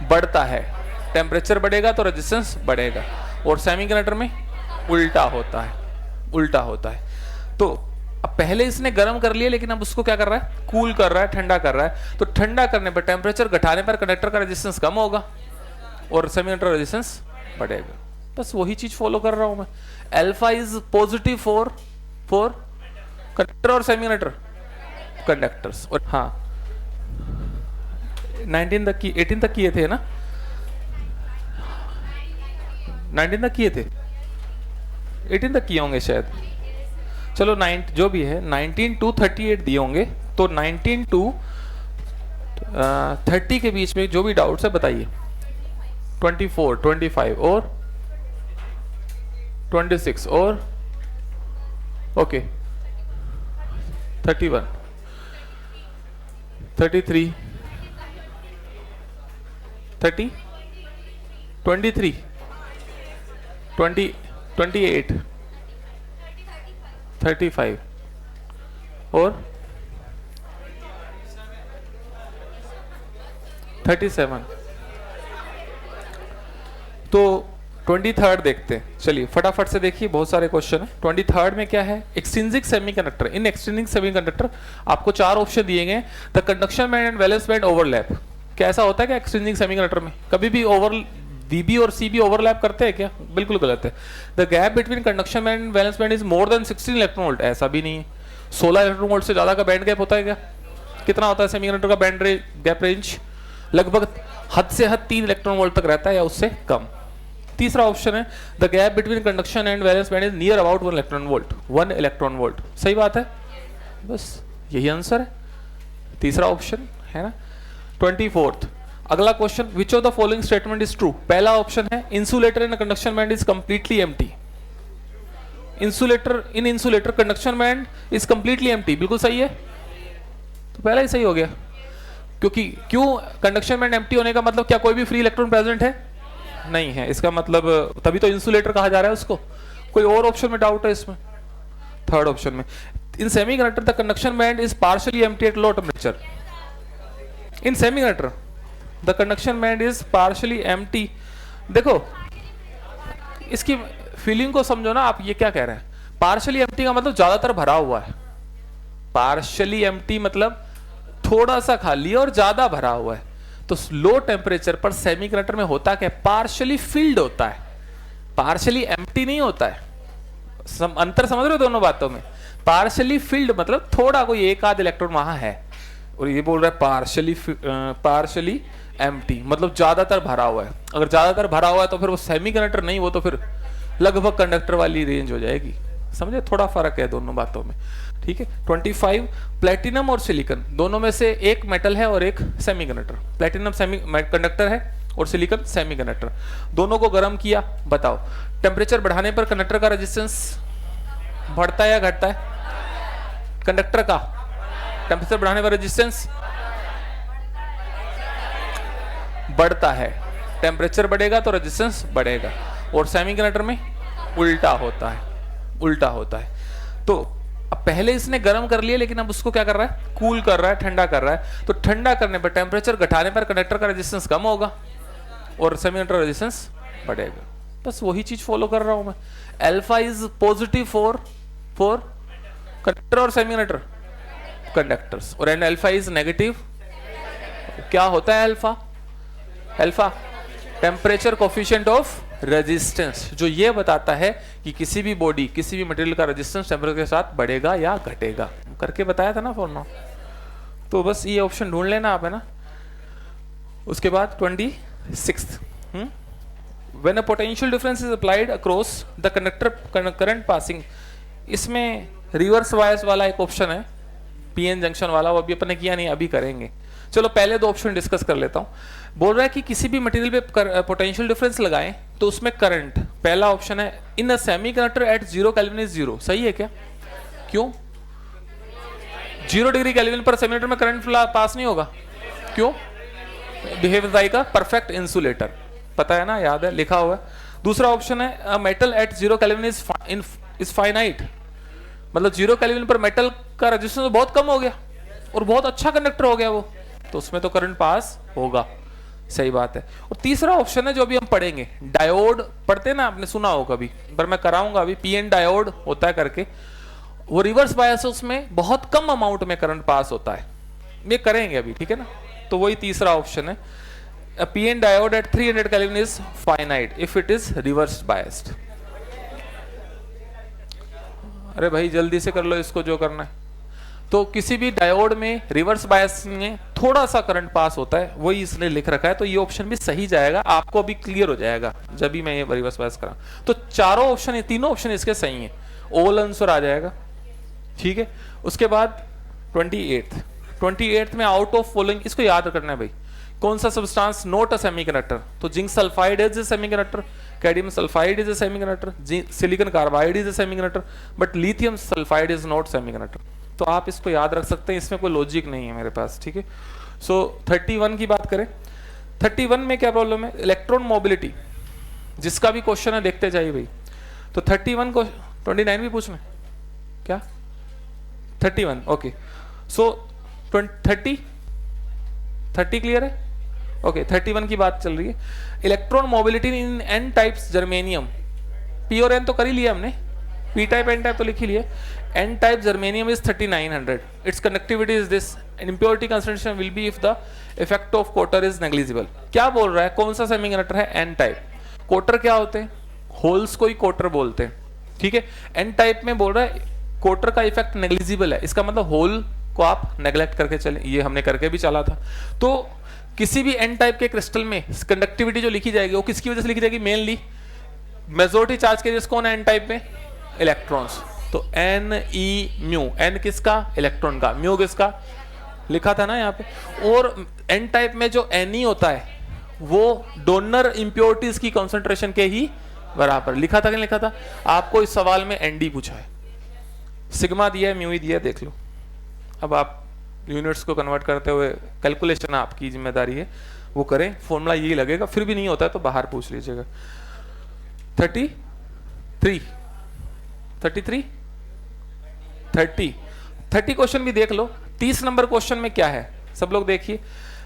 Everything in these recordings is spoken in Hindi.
बढ़ता है, टेम्परेचर बढ़ेगा तो रेजिस्टेंस बढ़ेगा, और सेमीकंडक्टर में उल्टा होता है, उल्टा होता है। तो अब पहले इसने गर्म कर लिया, लेकिन अब उसको क्या कर रहा है, कूल कर रहा है, ठंडा कर रहा है। तो ठंडा करने पर, टेम्परेचर घटाने पर कंडक्टर का रेजिस्टेंस कम होगा और सेमीकंडक्टर रेजिस्टेंस बढ़ेगा। बस वही चीज फॉलो कर रहा हूं मैं। Alpha is positive for conductor और सेमीकंडक्टर कंडक्टर्स। और हाँ 19 तक की 18 तक किए थे ना, 19 तक किए थे, 18 तक किए होंगे शायद। चलो 9 जो भी है, 19 to 38 दिए होंगे। तो 19 to 30 के बीच में जो भी डाउट्स है बताइए। 24, 25 और 26 और ओके 31, 33, 30, 23, 20, 28, 35 और 37। तो 23rd देखते हैं, चलिए फटाफट से देखिए, बहुत सारे क्वेश्चन है। 23rd में क्या है, एक्सट्रिंसिक सेमीकंडक्टर। इन एक्सट्रिंसिक सेमीकंडक्टर आपको 4 ऑप्शन दिए गए। The conduction band and valence band overlap. क्या ऐसा होता है क्या एक्सट्रिंसिक सेमीकंडक्टर में कभी भी VB और CB ओवरलैप करते हैं क्या? बिल्कुल गलत है। The gap between conduction band and valence band is more than 16 electron volt. ऐसा भी नहीं है। 16 इलेक्ट्रॉन वोल्ट से ज्यादा का बैंड गैप होता है क्या? कितना होता है सेमीकंडक्टर का बैंड गैप रेंज? लगभग हद से हद 3 इलेक्ट्रॉन वोल्ट तक रहता है या उससे कम। तीसरा ऑप्शन है the gap between conduction and valence band is near about 1 electron volt. 1 electron volt सही बात है, बस यही आंसर है, तीसरा ऑप्शन है ना। 24th अगला question, which of the following statement is true. पहला ऑप्शन है insulator in conduction band is completely empty. Insulator conduction band is completely empty, बिल्कुल सही है। तो पहला ही सही हो गया, क्योंकि क्यों कंडक्शन बैंड एम्प्टी होने का मतलब क्या कोई भी फ्री इलेक्ट्रॉन प्रेजेंट है? नहीं है। इसका मतलब तभी तो इंसुलेटर कहा जा रहा है उसको। कोई और ऑप्शन में डाउट है इसमें? थर्ड ऑप्शन में, in semiconductor the conduction band is partially empty at low temperature. In semiconductor the conduction band is partially empty. देखो इसकी फीलिंग को समझो ना आप, ये क्या कह रहे हैं? पार्शियली एम्प्टी का मतलब ज्यादातर भरा हुआ है। पार्शियली एम्प्टी मतलब थोड़ा सा खाली और ज्यादा भरा हुआ है। तो लो टेम्परेचर पर सेमीकंडक्टर में होता क्या? पार्शियली फिल्ड होता है, पार्शियली एम्प्टी नहीं होता है। अंतर समझ रहे हो दोनों बातों में? पार्शियली फिल्ड मतलब थोड़ा कोई एक आध इलेक्ट्रॉन वहां है, और ये बोल रहा है पार्शियली एम्प्टी मतलब ज्यादातर भरा हुआ है। अगर ज्यादातर भरा हुआ है तो फिर वो सेमीकंडक्टर नहीं, वो तो फिर लगभग कंडक्टर वाली रेंज हो जाएगी। समझे? थोड़ा फर्क है दोनों बातों में, ठीक है। 25 प्लेटिनम और सिलिकॉन दोनों में से एक मेटल है और एक सेमीकंडक्टर। प्लेटिनम कंडक्टर है और सिलिकॉन सेमीकंडक्टर। दोनों को गर्म किया, बताओ टेम्परेचर बढ़ाने पर कंडक्टर का रेजिस्टेंस बढ़ता है या घटता है? कंडक्टर का टेम्परेचर बढ़ाने पर रेजिस्टेंस बढ़ता है, टेम्परेचर बढ़ेगा तो रेजिस्टेंस बढ़ेगा, और सेमीकंडक्टर में उल्टा होता है, उल्टा होता है। तो अब पहले इसने गर्म कर लिया, लेकिन अब उसको क्या कर रहा है, कूल कर रहा है, ठंडा कर रहा है। तो ठंडा करने पर, टेम्परेचर घटाने पर कंडक्टर का रेजिस्टेंस कम होगा और सेमीकंडक्टर रेजिस्टेंस बढ़ेगा। बस वही चीज फॉलो कर रहा हूं मैं। Alpha is positive for conductor और सेमीकंडक्टर कंडक्टर्स, और एंड अल्फा इज नेगेटिव। क्या होता है alpha? Alpha temperature coefficient of resistance, जो ये बताता है कि किसी भी बॉडी, किसी भी मटेरियल का रेजिस्टेंस टेम्परेचर के साथ बढ़ेगा या घटेगा। करके बताया था ना फॉर्मूला। तो बस ये ऑप्शन ढूंढ लेना आप, है ना। उसके बाद 26 when a potential difference is applied across the conductor current passing. इसमें रिवर्स बायस वाला एक ऑप्शन है, पीएन जंक्शन वाला, वो अभी अपने किया नहीं, अभी करेंगे। चलो पहले दो ऑप्शन डिस्कस कर लेता हूं। बोल रहा है कि किसी भी मटेरियल पे पोटेंशियल डिफरेंस लगाएं तो उसमें करंट, पहला ऑप्शन है in a semiconductor at 0 kelvin is 0। सही है क्या? क्यों? 0 डिग्री केल्विन पर सेमीकंडक्टर में करंट पास नहीं होगा। क्यों? Behave like a perfect insulator, पता है ना, याद है, लिखा हुआ है। दूसरा ऑप्शन है a metal at 0 kelvin is finite, मतलब 0 केल्विन पर मेटल का रेजिस्टेंस बहुत कम हो गया और बहुत अच्छा कंडक्टर हो गया वो, तो उसमें तो करंट पास होगा। सही बात है। और तीसरा ऑप्शन है जो अभी हम पढ़ेंगे, डायोड पढ़ते हैं ना, आपने सुना हो कभी, पर मैं कराऊंगा अभी, पीएन डायोड होता है करके, वो रिवर्स बायस, उसमें बहुत कम अमाउंट में करंट पास होता है, ये करेंगे अभी, ठीक है ना। तो वही तीसरा ऑप्शन है, a PN diode at 300 Kelvin is finite if it is reverse biased। अरे भाई जल्दी से कर लो इसको जो करना है। तो किसी भी डायोड में रिवर्स बायस में थोड़ा सा करंट पास होता है, वही इसने लिख रखा है, तो ये ऑप्शन भी सही जाएगा, आपको अभी क्लियर हो जाएगा जब भी मैं ये रिवर्स बायस करा। तो चारों ऑप्शन, तीनों ऑप्शन इसके सही हैं, ओवल आंसर आ जाएगा, ठीक है। उसके बाद 28th में आउट ऑफ फॉलोइंग, इसको याद करना है भाई, कौन सा सब्सटेंस नॉट अ सेमीकंडक्टर, तो zinc sulphide is a semiconductor, cadmium sulphide is a semiconductor, silicon carbide is a semiconductor, but lithium sulphide is not semiconductor. तो आप इसको याद रख सकते हैं, इसमें कोई लॉजिक नहीं है मेरे पास, ठीक है। सो 31 की बात करें, 31 में क्या प्रॉब्लम है, इलेक्ट्रॉन मोबिलिटी, जिसका भी क्वेश्चन है देखते जाइए भाई। तो 31 को 29 भी पूछना क्या, 31 ओके। सो 30 क्लियर है, ओके। 31 की बात चल रही है, electron mobility in an types germanium, P और एन तो कर ही लिया हमने, पी टाइप एन टाइप तो लिख ही लिया, n type germanium is 3900, its conductivity is this, impurity concentration will be if the effect of quarter is negligible. क्या बोल रहा है, कौन सा सेमीकंडक्टर है, एन टाइप। कोटर क्या होते हैं, होल्स को ही कोटर बोलते हैं, ठीक है। एन टाइप में बोल रहा है कोटर का इफेक्ट नेग्लिजिबल है, इसका मतलब होल को आप नेग्लेक्ट करके चले, ये हमने करके भी चला था। तो किसी भी एन टाइप के क्रिस्टल में कंडक्टिविटी जो लिखी जाएगी वो किसकी वजह से लिखी जाएगी, मेनली मेजॉरिटी चार्ज कैरियर्स कौन है एन टाइप में, इलेक्ट्रॉन्स। तो एन ई म्यू, एन किसका, इलेक्ट्रॉन का, म्यू किसका, लिखा था ना यहाँ पे। और एन टाइप में जो एन ई होता है वो डोनर इंप्योरिटीज की कॉन्सेंट्रेशन के ही बराबर, लिखा था कि नहीं लिखा था। आपको इस सवाल में एनडी पूछा है, सिग्मा दिया है, म्यू ही दिया है, देख लो। अब आप यूनिट्स को कन्वर्ट करते हुए कैलकुलेशन आपकी जिम्मेदारी है, वो करें, फॉर्मूला यही लगेगा, फिर भी नहीं होता है तो बाहर पूछ लीजिएगा। 33 30 क्वेश्चन भी देख लो। 30 नंबर क्वेश्चन में क्या है, सब लोग देखिए,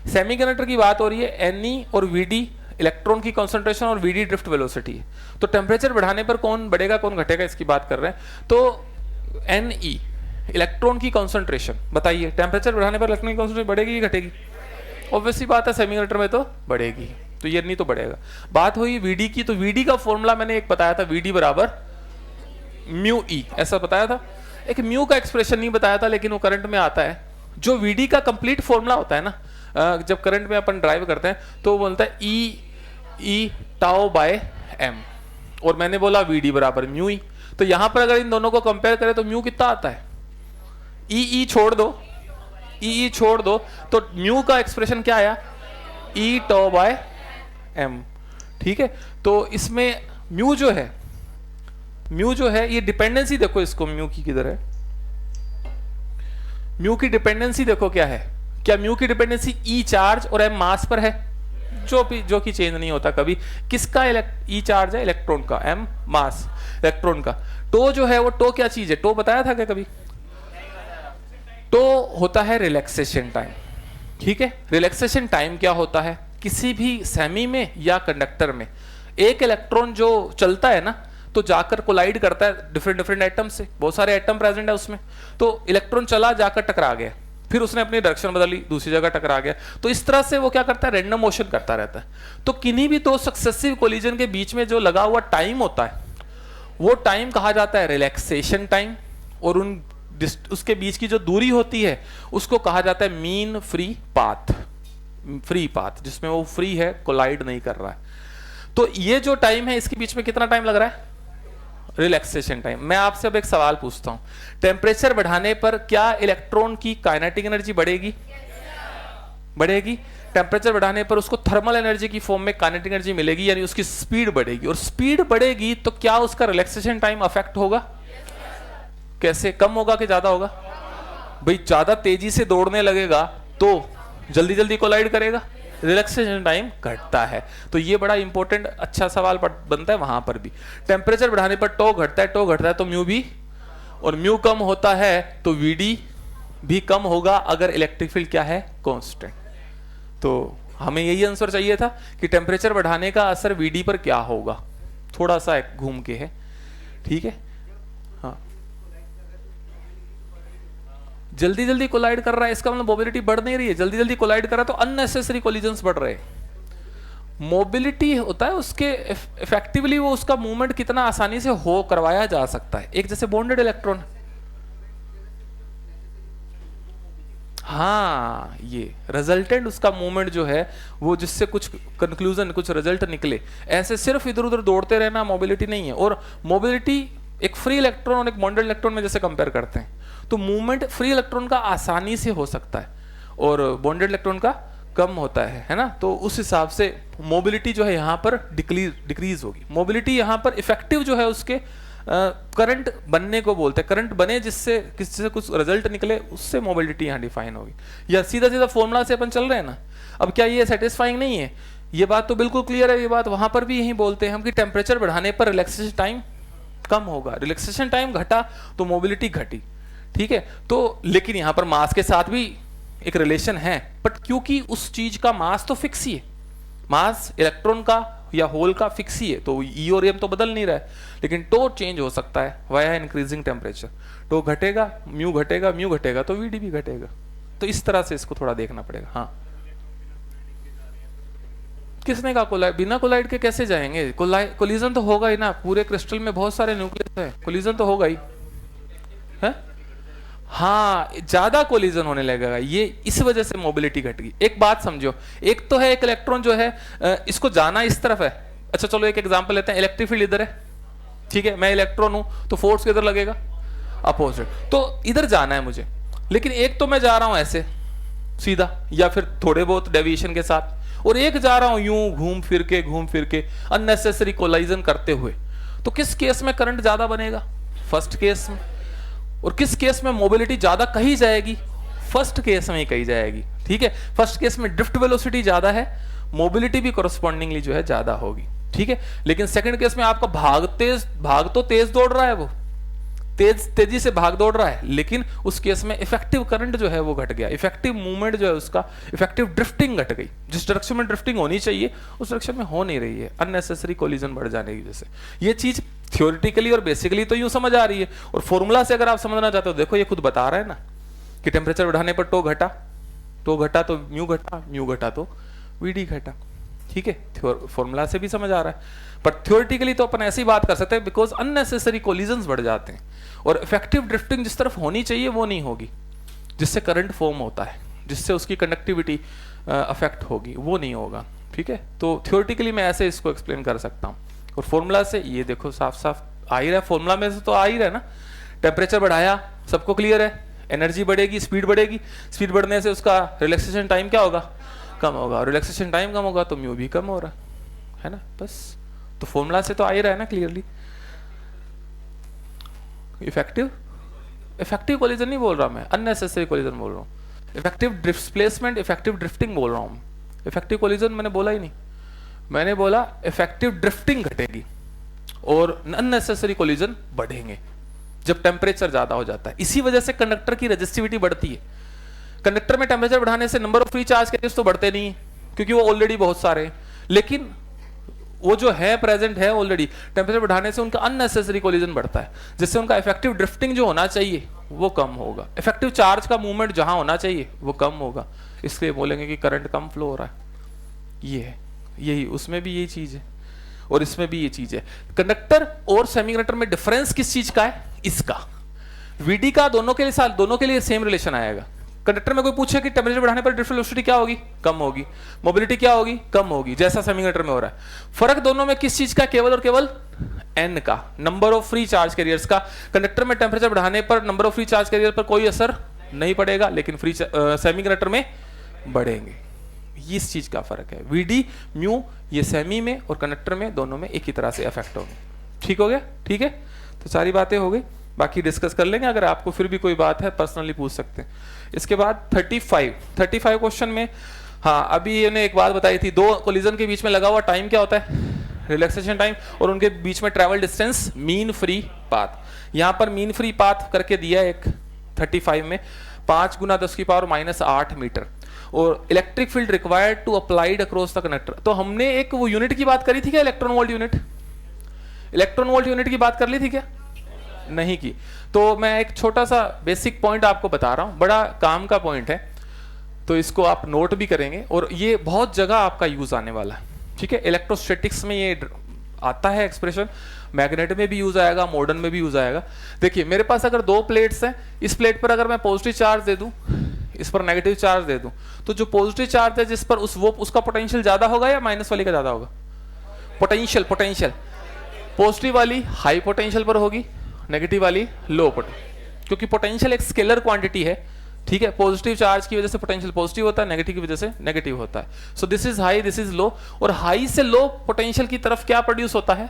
सेमीकंडक्टर की बात हो रही है, एनई और वीडी इलेक्ट्रॉन की कंसंट्रेशन और वीडी ड्रिफ्ट वेलोसिटी है। तो टेम्परेचर बढ़ाने पर कौन बढ़ेगा कौन घटेगा, इसकी बात कर रहे हैं। तो एनई इलेक्ट्रॉन की कंसंट्रेशन बताइए, टेम्परेचर बढ़ाने पर इलेक्ट्रॉन की कंसंट्रेशन बढ़ेगी कि घटेगी, ऑब्वियसली बात है, सेमीकंडक्टर में तो बढ़ेगी, तो ये नहीं तो बढ़ेगा। बात हुई वीडी की, तो वीडी का फॉर्मूला मैंने एक बताया था, वीडी बराबर म्यू ई, ऐसा बताया था। एक म्यू का एक्सप्रेशन नहीं बताया था, लेकिन वो करंट में आता है। जो वीडी का कंप्लीट फॉर्मूला होता है ना, जब करंट में अपन ड्राइव करते हैं तो वो बोलता है ई टाउ बाय एम, और मैंने बोला वीडी बराबर म्यू ई। तो यहां पर अगर इन दोनों को कंपेयर करें तो म्यू कितना आता है, ई छोड़ दो, ई छोड़ दो, तो म्यू का एक्सप्रेशन क्या आया, ई टाउ बाय एम, ठीक है। तो इसमें म्यू जो है ये डिपेंडेंसी देखो, इसको म्यू की किधर है, म्यू की डिपेंडेंसी देखो क्या है, क्या म्यू की डिपेंडेंसी ई चार्ज और एम मास पर है, जो कि चेंज नहीं होता कभी। किसका ई चार्ज है, इलेक्ट्रॉन का, एम मास इलेक्ट्रॉन का। टो जो है वो, टो क्या चीज है, टो बताया था क्या कभी, टो होता है रिलैक्सेशन टाइम, ठीक है। रिलैक्सेशन टाइम क्या होता है, किसी भी सेमी में या कंडक्टर में एक इलेक्ट्रॉन जो चलता है ना, तो जाकर कोलाइड करता है डिफरेंट एटम से, बहुत सारे एटम प्रेजेंट है उसमें, तो इलेक्ट्रॉन चला जाकर टकरा गया, फिर उसने अपनी डायरेक्शन बदली, दूसरी जगह टकरा गया। तो इस तरह से वो क्या करता है, रैंडम मोशन करता रहता है। तो किन्हीं भी दो सक्सेसिव कोलिजन के बीच में जो लगा हुआ टाइम होता है, वो टाइम कहा जाता है रिलैक्सेशन टाइम, और उसके बीच की जो दूरी होती है उसको कहा जाता है मीन फ्री पाथ, जिसमें वो फ्री है, कोलाइड नहीं कर रहा है। तो ये जो टाइम है, इसके बीच में कितना टाइम लग रहा है, रिलैक्सेशन टाइम। मैं आपसे अब एक सवाल पूछता हूं, टेम्परेचर बढ़ाने पर क्या इलेक्ट्रॉन की काइनेटिक एनर्जी बढ़ेगी, बढ़ेगी। टेम्परेचर बढ़ाने पर उसको थर्मल एनर्जी की फॉर्म में काइनेटिक एनर्जी मिलेगी, यानी उसकी स्पीड बढ़ेगी, और स्पीड बढ़ेगी तो क्या उसका रिलैक्सेशन टाइम अफेक्ट होगा, कैसे, कम होगा कि ज्यादा होगा। भाई ज्यादा तेजी से दौड़ने लगेगा तो जल्दी जल्दी कोलाइड करेगा, रिलैक्सेशन टाइम घटता है। तो ये बड़ा इंपॉर्टेंट अच्छा सवाल बनता है वहां पर भी। टेम्परेचर बढ़ाने पर टो घटता है, तो म्यू भी, और म्यू कम होता है तो वीडी भी कम होगा अगर इलेक्ट्रिक फील्ड क्या है, कांस्टेंट। तो हमें यही आंसर चाहिए था कि टेम्परेचर बढ़ाने का असर वीडी पर क्या होगा, थोड़ा सा घूम के है, ठीक है। हाँ, जल्दी जल्दी कोलाइड कर रहा है इसका मतलब मोबिलिटी बढ़ नहीं रही है, जल्दी जल्दी कोलाइड कर रहा है तो अननेसेसरी कोलिजन्स बढ़ रहे हैं। मोबिलिटी होता है उसके इफेक्टिवली वो उसका मूवमेंट कितना आसानी से हो करवाया जा सकता है। एक जैसे बॉन्डेड इलेक्ट्रॉन, हाँ, ये रिजल्टेंट उसका मूवमेंट जो है वो जिससे कुछ कंक्लूजन कुछ रिजल्ट निकले, ऐसे सिर्फ इधर उधर दौड़ते रहना मोबिलिटी नहीं है। और मोबिलिटी एक फ्री इलेक्ट्रॉन और एक बॉन्डेड इलेक्ट्रॉन में जैसे कंपेयर करते हैं तो मूवमेंट फ्री इलेक्ट्रॉन का आसानी से हो सकता है और बॉन्डेड इलेक्ट्रॉन का कम होता है ना। तो उस हिसाब से मोबिलिटी जो है यहाँ पर डिक्रीज होगी। मोबिलिटी यहाँ पर इफेक्टिव जो है उसके करंट बनने को बोलते हैं, करंट बने जिससे किसी से कुछ रिजल्ट निकले, उससे मोबिलिटी यहाँ डिफाइन होगी। या सीधा सीधा फॉर्मूला से अपन चल रहे हैं ना। अब क्या ये सेटिस्फाइंग नहीं है? ये बात तो बिल्कुल क्लियर है, ये बात वहां पर भी यही बोलते हैं हम कि टेम्परेचर बढ़ाने पर रिलैक्सेशन टाइम कम होगा, रिलैक्सेशन टाइम घटा तो मोबिलिटी घटी, ठीक है। तो लेकिन यहाँ पर मास के साथ भी एक रिलेशन है, बट क्योंकि उस चीज का मास तो फिक्स ही है, मास इलेक्ट्रॉन का या होल का फिक्स ही है, तो ई और एम तो बदल नहीं रहा है, लेकिन टो चेंज हो सकता है वाया इंक्रीजिंग टेम्परेचर। टो घटेगा, म्यू घटेगा तो वीडी भी घटेगा। तो इस तरह से इसको थोड़ा देखना पड़ेगा। हाँ, किसने कहा कोलाइड? बिना कोलाइड के कैसे जाएंगे? कोलिजन तो होगा ही ना, पूरे क्रिस्टल में बहुत सारे न्यूक्लियस है, कोलिजन तो होगा ही है? हाँ, ज्यादा कोलिजन होने लगेगा, ये इस वजह से मोबिलिटी घट गई। एक बात समझो, एक तो है एक इलेक्ट्रॉन जो है इसको जाना इस तरफ है। अच्छा चलो एक एग्जांपल लेते हैं, इलेक्ट्रिक फील्ड इधर है, ठीक है, मैं इलेक्ट्रॉन हूं तो फोर्स किधर लगेगा? अपोजिट, तो इधर जाना है मुझे। लेकिन एक तो मैं जा रहा हूं ऐसे सीधा या फिर थोड़े बहुत डेविएशन के साथ, और एक जा रहा हूं यूं घूम फिर के अननेसेसरी कोलाइजन करते हुए। तो किस केस में करंट ज्यादा बनेगा? फर्स्ट केस में। और किस केस में मोबिलिटी ज्यादा कही जाएगी? फर्स्ट केस में ही कही जाएगी, ठीक है। फर्स्ट केस में ड्रिफ्ट वेलोसिटी ज्यादा है, मोबिलिटी भी कोरस्पॉन्डिंगली जो है ज्यादा होगी, ठीक है। लेकिन सेकंड केस में आपका भाग तो तेज दौड़ रहा है, वो तेजी से भाग दौड़ रहा है, लेकिन उस केस में इफेक्टिव करंट जो है वो घट गया, इफेक्टिव मूवमेंट जो है उसका, इफेक्टिव ड्रिफ्टिंग घट गई। जिस डायरेक्शन में ड्रिफ्टिंग होनी चाहिए उस डायरेक्शन में हो नहीं रही है, अननेसेसरी कोलिजन बढ़ जाने की वजह से। ये चीज थ्योरेटिकली और बेसिकली तो यूं समझ आ रही है, और फॉर्मूला से अगर आप समझना चाहते हो, देखो ये खुद बता रहा है ना कि टेम्परेचर बढ़ाने पर टो घटा तो म्यू घटा तो वीडी घटा, ठीक है। फॉर्मूला से भी समझ आ रहा है, पर थ्योरेटिकली तो अपन ऐसी बात कर सकते हैं, बिकॉज अननेसेसरी कोलिजन्स बढ़ जाते हैं और इफेक्टिव ड्रिफ्टिंग जिस तरफ होनी चाहिए वो नहीं होगी, जिससे करंट फॉर्म होता है, जिससे उसकी कंडक्टिविटी अफेक्ट होगी, वो नहीं होगा, ठीक है। तो थ्योरेटिकली मैं ऐसे इसको एक्सप्लेन कर सकता हूँ, और फॉर्मूला से ये देखो साफ साफ आ ही रहा है, फॉर्मूला में से तो आ ही रहा है ना। टेम्परेचर बढ़ाया, सबको क्लियर है, एनर्जी बढ़ेगी, स्पीड बढ़ेगी, स्पीड बढ़ने से उसका रिलैक्सेशन टाइम क्या होगा? कम होगा, रिलैक्सेशन टाइम कम होगा तो म्यू भी कम हो रहा है ना, बस। तो फॉर्मूला से तो आ ही रहा है ना क्लियरली। इफेक्टिव कोलिजन नहीं बोल रहा मैं, अननेसेसरी कोलिजन बोल रहा हूँ। इफेक्टिव डिस्प्लेसमेंट, इफेक्टिव ड्रिफ्टिंग बोल रहा हूँ। इफेक्टिव कोलिजन मैंने बोला ही नहीं, मैंने बोला इफेक्टिव ड्रिफ्टिंग घटेगी और अननेसेसरी कोलिजन बढ़ेंगे जब टेम्परेचर ज्यादा हो जाता है। इसी वजह से कंडक्टर की रेजिस्टिविटी बढ़ती है। कंडक्टर में टेम्परेचर बढ़ाने से number of free charge carriers तो बढ़ते नहीं है, क्योंकि वो ऑलरेडी बहुत सारे हैं, लेकिन वो जो है प्रेजेंट है ऑलरेडी, टेम्परेचर बढ़ाने से उनका अननेसेसरी कोलिजन बढ़ता है, जिससे उनका इफेक्टिव ड्रिफ्टिंग जो होना चाहिए वो कम होगा, इफेक्टिव चार्ज का मूवमेंट जहां होना चाहिए वो कम होगा, इसलिए बोलेंगे कि करंट कम फ्लो हो रहा है। ये है, यही उसमें भी यही चीज है और इसमें भी ये चीज है। कंडक्टर और सेमीकंडक्टर में डिफरेंस किस चीज का है? इसका, वीडी का, दोनों के लिए सेम रिलेशन आएगा। कंडक्टर में कोई पूछे कि टेम्परेचर बढ़ाने पर ड्रिफ्ट वेलोसिटी क्या होगी? कम होगी। मोबिलिटी क्या होगी? कम होगी, जैसा सेमीकंडक्टर में हो रहा है। फर्क दोनों में किस चीज का? केवल और केवल एन का, number of free charge carriers का। कंडक्टर में टेम्परेचर बढ़ाने पर number of free charge carrier पर कोई असर नहीं पड़ेगा, लेकिन सेमीकंडक्टर में बढ़ेंगे। इस चीज का फर्क है। वीडी म्यू ये सेमी में और कंडक्टर में दोनों में एक ही तरह से इफेक्ट होंगे। ठीक हो गया? ठीक है, तो सारी बातें हो गई, बाकी डिस्कस कर लेंगे। अगर आपको फिर भी कोई बात है पर्सनली पूछ सकते हैं। इसके बाद 35 क्वेश्चन में, हाँ अभी इन्हें एक बात बताई थी, दो कोलिजन के बीच में लगा हुआ टाइम क्या होता है? रिलैक्सेशन टाइम, और उनके बीच में travel distance mean free path. यहाँ पर मीन फ्री पाथ करके दिया एक 35 में 5 × 10⁻⁸ मीटर, और electric field required to applied across the conductor. तो हमने एक वो यूनिट की बात करी थी क्या, electron volt unit? Electron volt unit की बात कर ली थी क्या? नहीं की। तो मैं एक छोटा सा बेसिक पॉइंट आपको बता रहा हूं, बड़ा काम का पॉइंट है, तो इसको आप नोट भी करेंगे और ये बहुत जगह आपका यूज आने वाला है। ठीक है, इलेक्ट्रोस्टैटिक्स में ये आता है एक्सप्रेशन, मैग्नेट में भी यूज आएगा, मॉडर्न में भी यूज आएगा। देखिए मेरे पास अगर दो प्लेट्स हैं, इस प्लेट पर अगर मैं पॉजिटिव चार्ज दे दूं, इस पर नेगेटिव चार्ज दे दूं, तो जो पॉजिटिव चार्ज है जिस पर उसका पोटेंशियल ज्यादा होगा या माइनस वाली का ज्यादा होगा? पोटेंशियल पॉजिटिव वाली हाई पोटेंशियल पर होगी, नेगेटिव वाली लो पोटेंशियल, क्योंकि पोटेंशियल एक स्केलर क्वांटिटी है। ठीक है, पॉजिटिव चार्ज की वजह से पोटेंशियल पॉजिटिव होता है, नेगेटिव की वजह से नेगेटिव होता है। So this is high, this is low, और हाई से लो पोटेंशियल की तरफ क्या प्रोड्यूस होता है?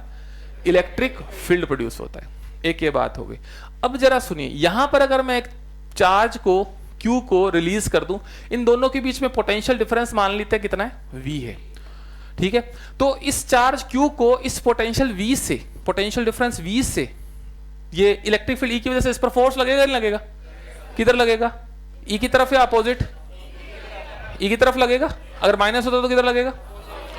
इलेक्ट्रिक फील्ड प्रोड्यूस होता है। एक ये बात हो गई। अब जरा सुनिए, यहां पर अगर मैं एक चार्ज को Q को रिलीज कर दूं, इन दोनों के बीच में पोटेंशियल डिफरेंस मान लेते हैं कितना है? V है। ठीक है, तो इस चार्ज Q को इस पोटेंशियल V से, पोटेंशियल डिफरेंस V से, ये इलेक्ट्रिक फील्ड E की वजह से इस पर फोर्स लगेगा नहीं लगेगा? किधर लगेगा? E की तरफ या अपोजिट? E की तरफ लगेगा। अगर माइनस होता तो किधर लगेगा?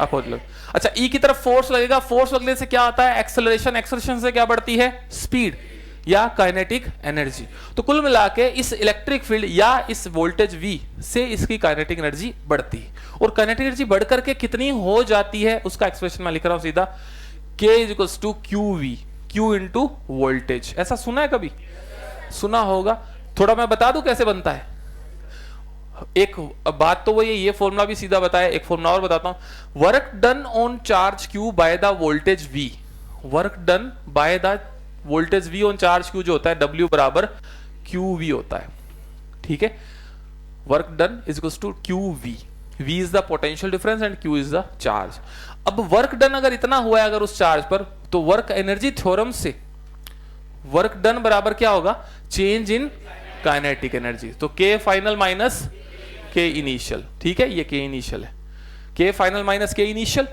अपोजिट। अच्छा, E की तरफ फोर्स लगेगा, फोर्स लगने से क्या आता है? एक्सेलरेशन, एक्सेलरेशन से क्या बढ़ती है? स्पीड या काइनेटिक एनर्जी। तो कुल मिला के इस इलेक्ट्रिक फील्ड या इस वोल्टेज V से इसकी काइनेटिक एनर्जी बढ़ती है, और काइनेटिक एनर्जी बढ़ करके कितनी हो जाती है उसका एक्सप्रेशन मैं लिख रहा हूं सीधा, K equals to QV, Q into voltage. ऐसा सुना है कभी? सुना होगा। थोड़ा मैं बता दूं कैसे बनता है। एक बात तो वो ये फॉर्मूला भी सीधा बताया, एक फॉर्मूला और बताता हूं। Work done on charge Q by the voltage V, work done by the voltage V on charge Q जो होता है W बराबर QV होता है। ठीक है, work done is equals to QV, V is the potential difference and Q is the charge. अब वर्क डन अगर इतना हुआ है अगर उस चार्ज पर, तो वर्क एनर्जी थ्योरम से वर्क डन बराबर क्या होगा? Change in kinetic energy. तो K final minus K initial. ठीक है, ये K इनिशियल है, K final minus K initial,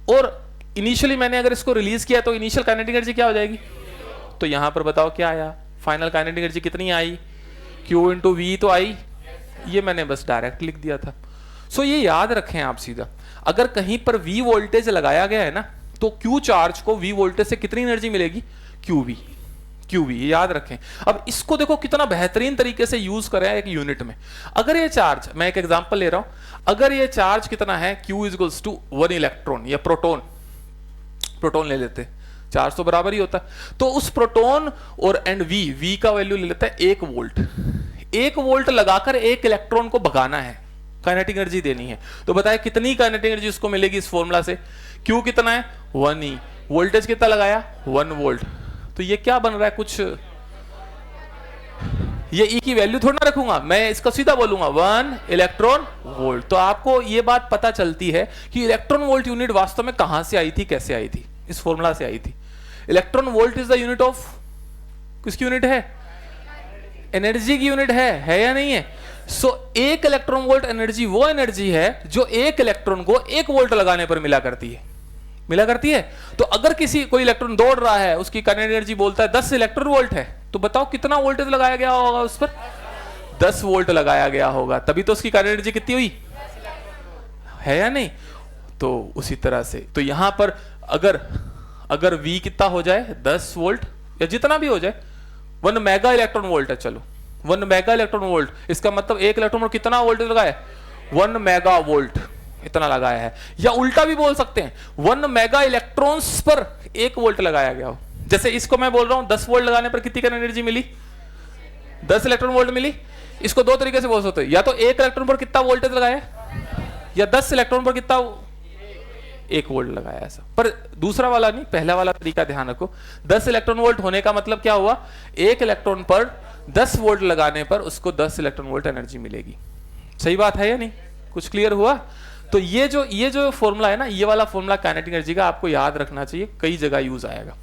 और इनिशियली मैंने अगर इसको रिलीज किया तो इनिशियल काइनेटिक एनर्जी क्या हो जाएगी? तो यहां पर बताओ क्या आया? फाइनल काइनेटिक एनर्जी कितनी आई? Q इंटू V तो आई, ये मैंने बस डायरेक्ट लिख दिया था। सो ये याद रखें आप सीधा, अगर कहीं पर V वोल्टेज लगाया गया है ना, तो Q चार्ज को V वोल्टेज से कितनी एनर्जी मिलेगी? QV, याद रखें। अब इसको देखो कितना बेहतरीन तरीके से यूज करें एक यूनिट में। अगर ये चार्ज, मैं एक एग्जांपल ले रहा हूं, अगर ये चार्ज कितना है? Q इक्वल्स टू 1 इलेक्ट्रॉन या प्रोटॉन ले लेते हैं, चार्ज तो बराबर ही होता है। तो उस प्रोटॉन और एंड V का वैल्यू ले लेता है 1 वोल्ट। 1 वोल्ट लगाकर 1 इलेक्ट्रॉन को भगाना है, काइनेटिक एनर्जी देनी है। तो बताए कितनी काइनेटिक एनर्जी उसको मिलेगी इस फॉर्मूला से? Q कितना है? 1E, वोल्टेज कितना लगाया? 1 वोल्ट। तो ये क्या बन रहा है? कुछ ये E की वैल्यू थोड़ा ना रखूंगा मैं, इसका सीधा बोलूंगा 1 इलेक्ट्रॉन वोल्ट। तो आपको ये बात पता चलती है कि इलेक्ट्रॉन वोल्ट यूनिट वास्तव में कहां से आई थी, कैसे आई थी? इस फॉर्मूला से आई थी। Electron volt is the unit of, किसकी यूनिट है? एनर्जी की यूनिट है या नहीं है? सो 1 इलेक्ट्रॉन वोल्ट एनर्जी वो एनर्जी है जो 1 इलेक्ट्रॉन को 1 वोल्ट लगाने पर मिला करती है। तो अगर कोई इलेक्ट्रॉन दौड़ रहा है, उसकी काइनेटिक एनर्जी बोलता है 10 इलेक्ट्रॉन वोल्ट है, तो बताओ कितना वोल्टेज लगाया गया होगा उस पर? 10 वोल्ट लगाया गया होगा, तभी तो उसकी काइनेटिक एनर्जी कितनी हुई है या नहीं? तो उसी तरह से तो यहां पर अगर V कितना हो जाए, 10 वोल्ट या जितना भी हो जाए, 1 मेगा इलेक्ट्रॉन वोल्ट है, चलो 1 मेगा इलेक्ट्रॉन वोल्ट, इसका मतलब 1 इलेक्ट्रॉन वोल्ट कितना वोल्टेज लगाया? 1 मेगा वोल्ट इतना लगाया है। या उल्टा भी बोल सकते हैं, 1 मेगा इलेक्ट्रॉन्स पर 1 वोल्ट लगाया गया हो। जैसे इसको मैं बोल रहा हूं 10 वोल्ट लगाने पर कितनी एनर्जी मिली? 10 इलेक्ट्रॉन वोल्ट मिली। इसको दो तरीके से बोल सकते हैं, या तो 1 इलेक्ट्रॉन पर कितना वोल्टेज लगाया, या 10 इलेक्ट्रॉन पर कितना 1 वोल्ट लगाया। ऐसा पर दूसरा वाला नहीं, पहला वाला तरीका ध्यान रखो। 10 इलेक्ट्रॉन वोल्ट होने का मतलब क्या हुआ? 1 इलेक्ट्रॉन पर 10 वोल्ट लगाने पर उसको 10 इलेक्ट्रॉन वोल्ट एनर्जी मिलेगी। सही बात है या नहीं? कुछ क्लियर हुआ? तो ये जो फॉर्मूला है ना, ये वाला फॉर्मूला काइनेटिक एनर्जी का आपको याद रखना चाहिए, कई जगह यूज आएगा।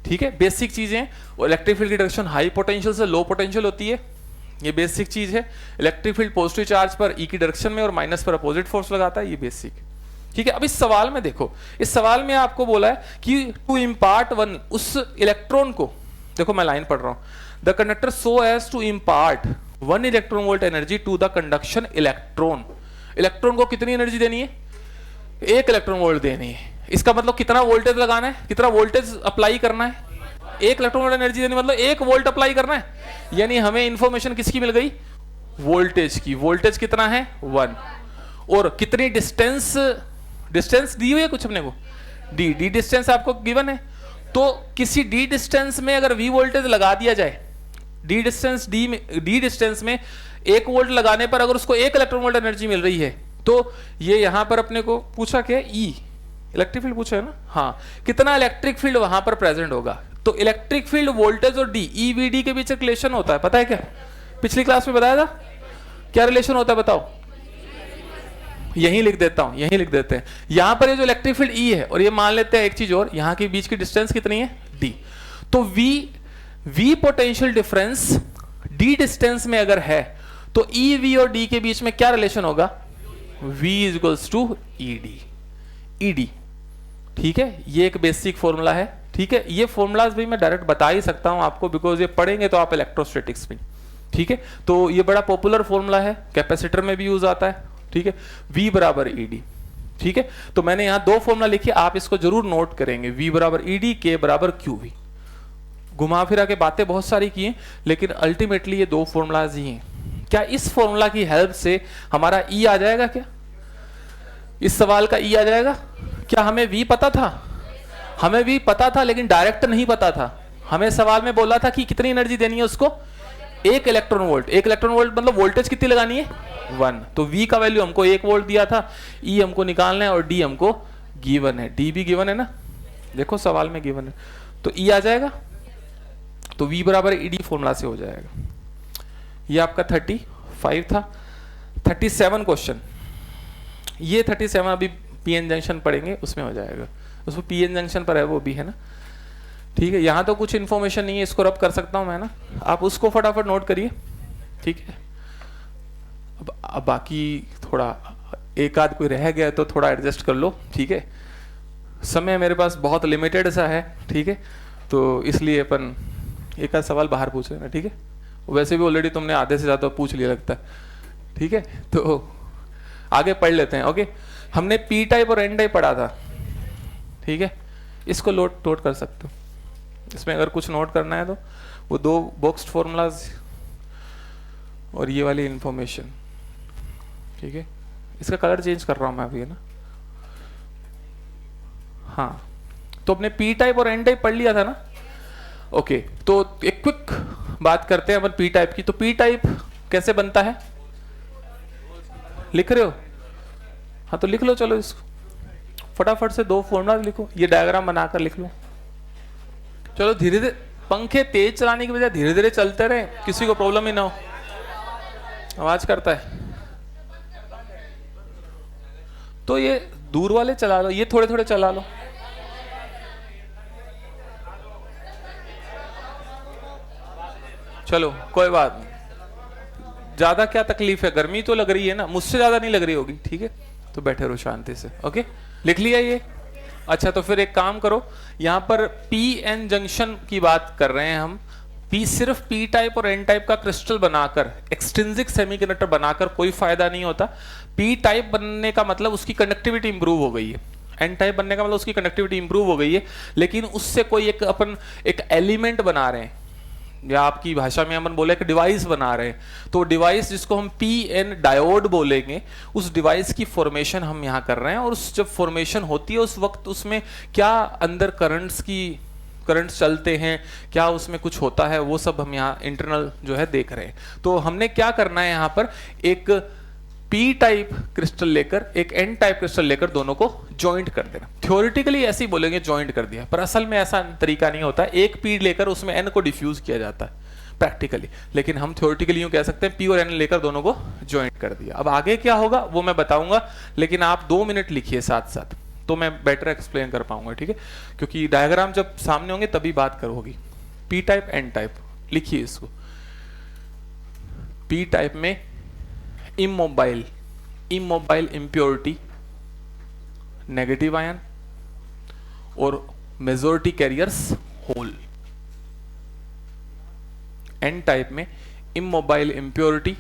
ठीक है, बेसिक चीजें। इलेक्ट्रिक फील्ड की डायरेक्शन हाई पोटेंशियल से लो पोटेंशियल होती है, ये बेसिक चीज है। इलेक्ट्रिक फील्ड पॉजिटिव चार्ज पर E की डायरेक्शन में और माइनस पर अपोजिट फोर्स लगाता है, ये बेसिक। ठीक है, अब इस सवाल में देखो, इस सवाल में आपको बोला है कि टू इम्पार्ट 1, उस इलेक्ट्रॉन को, देखो मैं लाइन पढ़ रहा हूं, the conductor so as to impart 1 electron volt energy to the conduction electron. Electron को कितनी एनर्जी देनी है? 1 इलेक्ट्रॉन वोल्ट देनी है। इसका मतलब कितना वोल्टेज लगाना है, कितना वोल्टेज अप्लाई करना है? 1 इलेक्ट्रॉन वोल्ट एनर्जी देनी मतलब 1 वोल्ट अप्लाई करना है। यानी हमें इंफॉर्मेशन किसकी मिल गई? वोल्टेज की। वोल्टेज कितना है? 1। और कितनी डिस्टेंस, डिस्टेंस दी हुई है कुछ अपने को, डी डिस्टेंस आपको गिवन है। तो किसी डी डिस्टेंस में अगर वी वोल्टेज लगा दिया जाए, डी डिस्टेंस में 1 वोल्ट लगाने पर अगर उसको 1 इलेक्ट्रॉन वोल्ट एनर्जी मिल रही है, तो ये यहां पर अपने को पूछा क्या? ई इलेक्ट्रिक फील्ड पूछा है ना। हाँ, कितना इलेक्ट्रिक फील्ड वहां पर प्रेजेंट होगा। तो इलेक्ट्रिक फील्ड वोल्टेज और डी, ईवीडी के बीच रिलेशन होता है, पता है क्या? पिछली क्लास में बताया था क्या रिलेशन होता है, बताओ। यहीं लिख देता हूं, यहीं लिख देते हैं। यहां पर ये जो इलेक्ट्रिक फील्ड ई है, और ये मान लेते हैं एक चीज और, यहां के बीच की डिस्टेंस कितनी है? डी। तो V potential difference d distance में अगर है, तो ई वी और डी के बीच में क्या रिलेशन होगा? V is equals to E d. ठीक है, ये एक बेसिक फॉर्मूला है। ठीक है, ये फॉर्मूलाज भी मैं डायरेक्ट बता ही सकता हूं आपको, बिकॉज ये पढ़ेंगे तो आप इलेक्ट्रोस्टैटिक्स में। ठीक है, तो ये बड़ा पॉपुलर फॉर्मूला है, कैपेसिटर में भी यूज आता है। ठीक है, V बराबर ईडी। ठीक है, तो मैंने यहां 2 फॉर्मूला लिखे, आप इसको जरूर नोट करेंगे। V बराबर ईडी, K बराबर QV। घुमा फिरा के बातें बहुत सारी की हैं, लेकिन अल्टीमेटली ये 2 फॉर्मूलाज ही हैं। क्या इस फॉर्मूला की हेल्प से हमारा E आ जाएगा? क्या इस सवाल का E आ जाएगा? क्या हमें V पता था? हमें V पता था, लेकिन डायरेक्ट नहीं पता था। हमें सवाल में बोला था कि कितनी एनर्जी देनी है उसको? 1 इलेक्ट्रॉन वोल्ट। 1 इलेक्ट्रॉन वोल्ट मतलब वोल्टेज कितनी लगानी है? 1। तो V का वैल्यू हमको 1 वोल्ट दिया था, E हमको निकालना है, और D हमको गिवन है। D भी गिवन है ना, देखो सवाल में गिवन है, तो E आ जाएगा। तो V बराबर ईडी फॉर्मूला से हो जाएगा। ये आपका 35 था। 37 क्वेश्चन, ये 37 अभी पीएन जंक्शन पढ़ेंगे, उसमें हो जाएगा। उसमें पीएन जंक्शन पर है, वो भी है ना। ठीक है, यहां तो कुछ इंफॉर्मेशन नहीं है, इसको रब कर सकता हूं मैं ना, आप उसको फटाफट नोट करिए। ठीक है, अब बाकी थोड़ा एक आध कोई रह गया तो थोड़ा एडजस्ट कर लो। ठीक है, समय मेरे पास बहुत लिमिटेड सा है। ठीक है, तो इसलिए अपन एक आध सवाल बाहर पूछ रहे हैं। ठीक है, वैसे भी ऑलरेडी तुमने आधे से ज्यादा पूछ लिया लगता है। ठीक है, तो आगे पढ़ लेते हैं। ओके, हमने पी टाइप और एन टाइप पढ़ा था। ठीक है, इसको नोट कर सकते हो। इसमें अगर कुछ नोट करना है तो वो 2 बॉक्स्ड फॉर्मूलाज और ये वाली इंफॉर्मेशन। ठीक है, इसका कलर चेंज कर रहा हूं मैं अभी, है ना। हाँ, तो अपने पी टाइप और एन टाइप पढ़ लिया था ना। ओके, तो एक क्विक बात करते हैं अपन पी टाइप की। तो पी टाइप कैसे बनता है, लिख रहे हो? हाँ, तो लिख लो, चलो इसको फटाफट से 2 फॉर्मूला लिखो, ये डायग्राम बनाकर लिख लो। चलो धीरे धीरे, पंखे तेज चलाने की बजाय धीरे धीरे चलते रहे, किसी को प्रॉब्लम ही ना हो। आवाज करता है तो ये दूर वाले चला लो, ये थोड़े थोड़े चला लो। चलो कोई बात नहीं, ज्यादा क्या तकलीफ है, गर्मी तो लग रही है ना, मुझसे ज्यादा नहीं लग रही होगी। ठीक है, तो बैठे रहो शांति से। ओके, लिख लिया ये? अच्छा, तो फिर एक काम करो, यहां पर पी एन जंक्शन की बात कर रहे हैं हम। पी सिर्फ पी टाइप और एन टाइप का क्रिस्टल बनाकर, एक्सट्रिंसिक सेमीकंडक्टर बनाकर कोई फायदा नहीं होता। पी टाइप बनने का मतलब उसकी कंडक्टिविटी इंप्रूव हो गई है, एन टाइप बनने का मतलब उसकी कंडक्टिविटी इंप्रूव हो गई है, लेकिन उससे कोई एक अपन एक एलिमेंट बना रहे हैं, या आपकी भाषा में अपन बोले कि डिवाइस बना रहे हैं। तो डिवाइस जिसको हम पी एन डायोड बोलेंगे, उस डिवाइस की फॉर्मेशन हम यहाँ कर रहे हैं। और उस जब फॉर्मेशन होती है उस वक्त उसमें क्या अंदर करंट्स चलते हैं, क्या उसमें कुछ होता है, वो सब हम यहाँ इंटरनल जो है देख रहे हैं। तो हमने क्या करना है, यहाँ पर एक पी टाइप क्रिस्टल लेकर एक एन टाइप क्रिस्टल लेकर दोनों को ज्वाइंट कर देना। थ्योरेटिकली ऐसे ही बोलेंगे ज्वाइंट कर दिया, पर असल में ऐसा तरीका नहीं होता। एक पी लेकर उसमें एन को डिफ्यूज किया जाता है प्रैक्टिकली, लेकिन हम थ्योरेटिकली यूं कह सकते हैं पी और एन लेकर दोनों को ज्वाइंट कर दिया। अब आगे क्या होगा वो मैं बताऊंगा, लेकिन आप 2 मिनट लिखिए साथ साथ, तो मैं बेटर एक्सप्लेन कर पाऊंगा। ठीक है, क्योंकि डायग्राम जब सामने होंगे तभी बात करोगी। पी टाइप एन टाइप लिखिए इसको। पी टाइप में इमोबाइल इंप्योरिटी, नेगेटिव आयन और majority carriers hole. N type में इमोबाइल इम्प्योरिटी,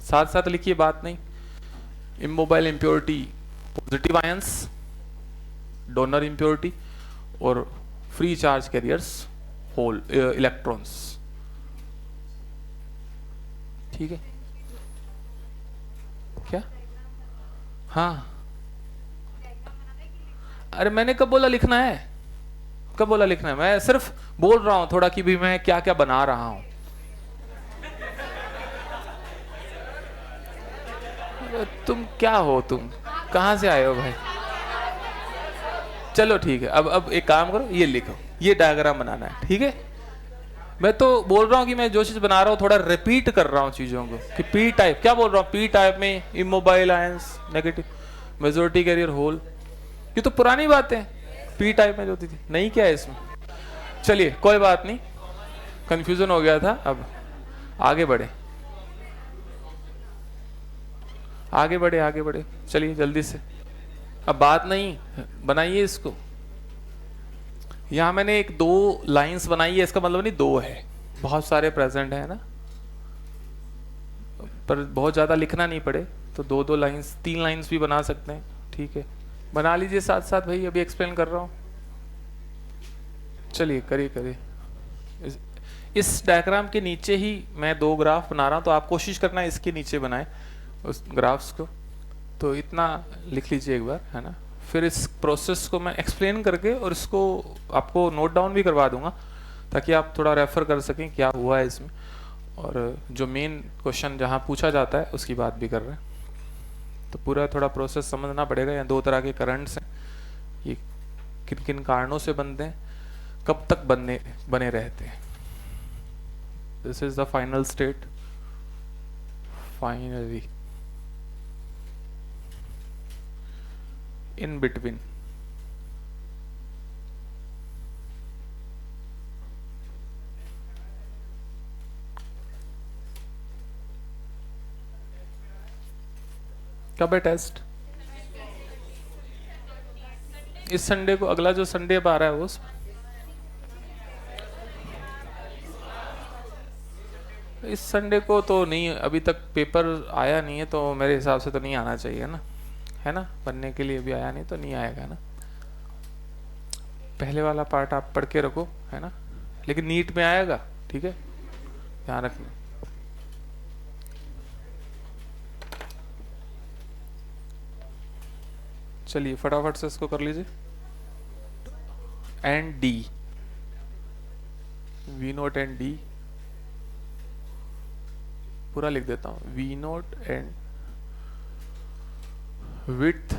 साथ साथ लिखिए, बात नहीं। Immobile impurity positive ions, donor impurity, और free charge carriers hole electrons. ठीक है क्या? हाँ, अरे मैंने कब बोला लिखना है, कब बोला लिखना है? मैं सिर्फ बोल रहा हूं थोड़ा कि भी मैं क्या क्या बना रहा हूं। तुम क्या हो, तुम कहां से आए हो भाई? चलो ठीक है, अब एक काम करो, ये लिखो, ये डायग्राम बनाना है, ठीक है? मैं तो बोल रहा हूँ कि मैं जो चीज बना रहा हूँ थोड़ा रिपीट कर रहा हूँ चीजों को, कि पी टाइप क्या बोल रहा हूँ, पी टाइप में immobile ions negative, majority carrier hole, ये तो पुरानी बात है, पी टाइप में जो होती थी, नहीं क्या है इसमें? चलिए कोई बात नहीं, कंफ्यूजन हो गया था, अब आगे बढ़े, आगे बढ़े, आगे बढ़े, चलिए जल्दी से। अब बात नहीं, बनाइए इसको। यहां मैंने एक दो लाइंस बनाई है, इसका मतलब नहीं दो है, बहुत सारे प्रेजेंट है ना, पर बहुत ज्यादा लिखना नहीं पड़े तो दो दो लाइंस, तीन लाइंस भी बना सकते हैं, ठीक है? बना लीजिए साथ साथ भाई, अभी एक्सप्लेन कर रहा हूं। चलिए करिए करिए। इस डायग्राम के नीचे ही मैं दो ग्राफ बना रहा हूं, तो आप कोशिश करना इसके नीचे बनाए उस ग्राफ्स को, तो इतना लिख लीजिए एक बार, है ना? फिर इस प्रोसेस को मैं एक्सप्लेन करके और इसको आपको नोट डाउन भी करवा दूंगा, ताकि आप थोड़ा रेफर कर सकें क्या हुआ है इसमें, और जो मेन क्वेश्चन जहां पूछा जाता है उसकी बात भी कर रहे हैं। तो पूरा थोड़ा प्रोसेस समझना पड़ेगा। यहाँ दो तरह के करंट्स हैं, ये किन किन कारणों से बनते हैं, कब तक बने रहते हैं। This is the final state, finally in between, कब है टेस्ट? इस संडे को, अगला जो संडे अब आ रहा है वो, इस संडे को तो नहीं, अभी तक पेपर आया नहीं है, तो मेरे हिसाब से तो नहीं आना चाहिए ना, है ना? बनने के लिए भी आया नहीं तो नहीं आएगा ना। पहले वाला पार्ट आप पढ़ के रखो, है ना? लेकिन नीट में आएगा, ठीक है, ध्यान रखना। चलिए फटाफट से इसको कर लीजिए। And d, V note and d पूरा लिख देता हूं, वी नोट एंड width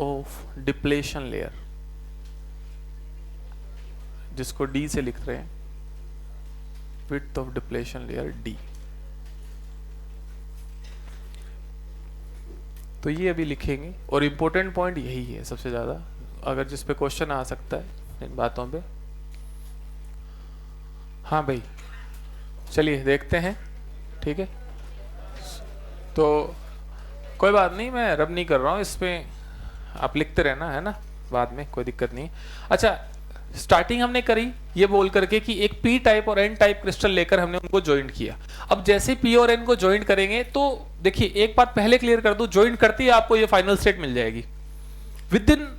of depletion layer, जिसको D से लिख रहे हैं, width of depletion layer D। तो ये अभी लिखेंगे, और इम्पोर्टेंट पॉइंट यही है सबसे ज्यादा, अगर जिस पे क्वेश्चन आ सकता है इन बातों पे। हाँ भाई चलिए देखते हैं, ठीक है? तो कोई बात नहीं, मैं रब नहीं कर रहा हूँ इसमें, आप लिखते रहना, है ना? बाद में कोई दिक्कत नहीं। अच्छा, स्टार्टिंग हमने करी ये बोल करके कि एक पी टाइप और एन टाइप क्रिस्टल लेकर हमने उनको ज्वाइंट किया। अब जैसे पी और एन को ज्वाइंट करेंगे तो देखिए, एक बात पहले क्लियर कर दूं, ज्वाइंट करते ही आपको ये फाइनल स्टेट मिल जाएगी, with in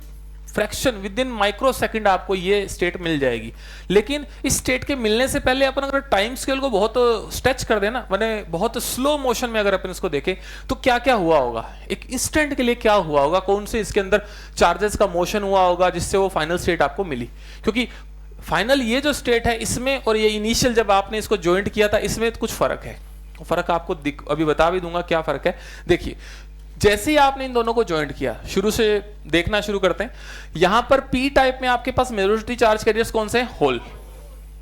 fraction, with in micro second आपको ये स्टेट मिल जाएगी। लेकिन इस स्टेट के मिलने से पहले अपन अगर टाइम स्केल को बहुत स्ट्रेच कर देना, माने बहुत स्लो मोशन में अगर अपन इसको देखें, तो क्या क्या हुआ होगा, एक इंस्टेंट के लिए क्या हुआ होगा, कौन से इसके अंदर चार्जेस का मोशन हुआ होगा जिससे वो फाइनल स्टेट आपको मिली। क्योंकि फाइनल ये जो स्टेट है इसमें और ये इनिशियल जब आपने इसको ज्वाइंट किया था, इसमें कुछ फर्क है। फर्क आपको अभी बता भी दूंगा क्या फर्क है। देखिए, जैसे ही आपने इन दोनों को ज्वाइंट किया, शुरू से देखना शुरू करते हैं। यहां पर पी टाइप में आपके पास मेजॉरिटी चार्ज कैरियर्स कौन से हैं? होल,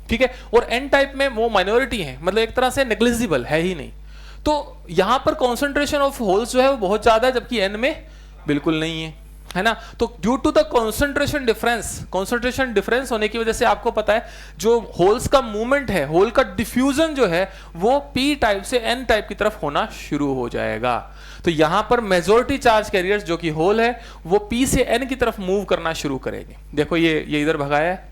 ठीक है। और एन टाइप में वो माइनॉरिटी है, मतलब एक तरह से नेग्लिजिबल है ही नहीं। तो यहां पर कॉन्सेंट्रेशन ऑफ होल्स जो है वो बहुत ज्यादा है, जबकि एन में बिल्कुल नहीं है ना? तो due to the concentration difference होने की वजह से आपको पता है जो होल्स का मूवमेंट है, होल का डिफ्यूजन जो है वो पी टाइप से एन टाइप की तरफ होना शुरू हो जाएगा। तो यहां पर मेजॉरिटी चार्ज कैरियर्स जो कि होल है वो पी से एन की तरफ मूव करना शुरू करेंगे। देखो ये इधर भगाया है,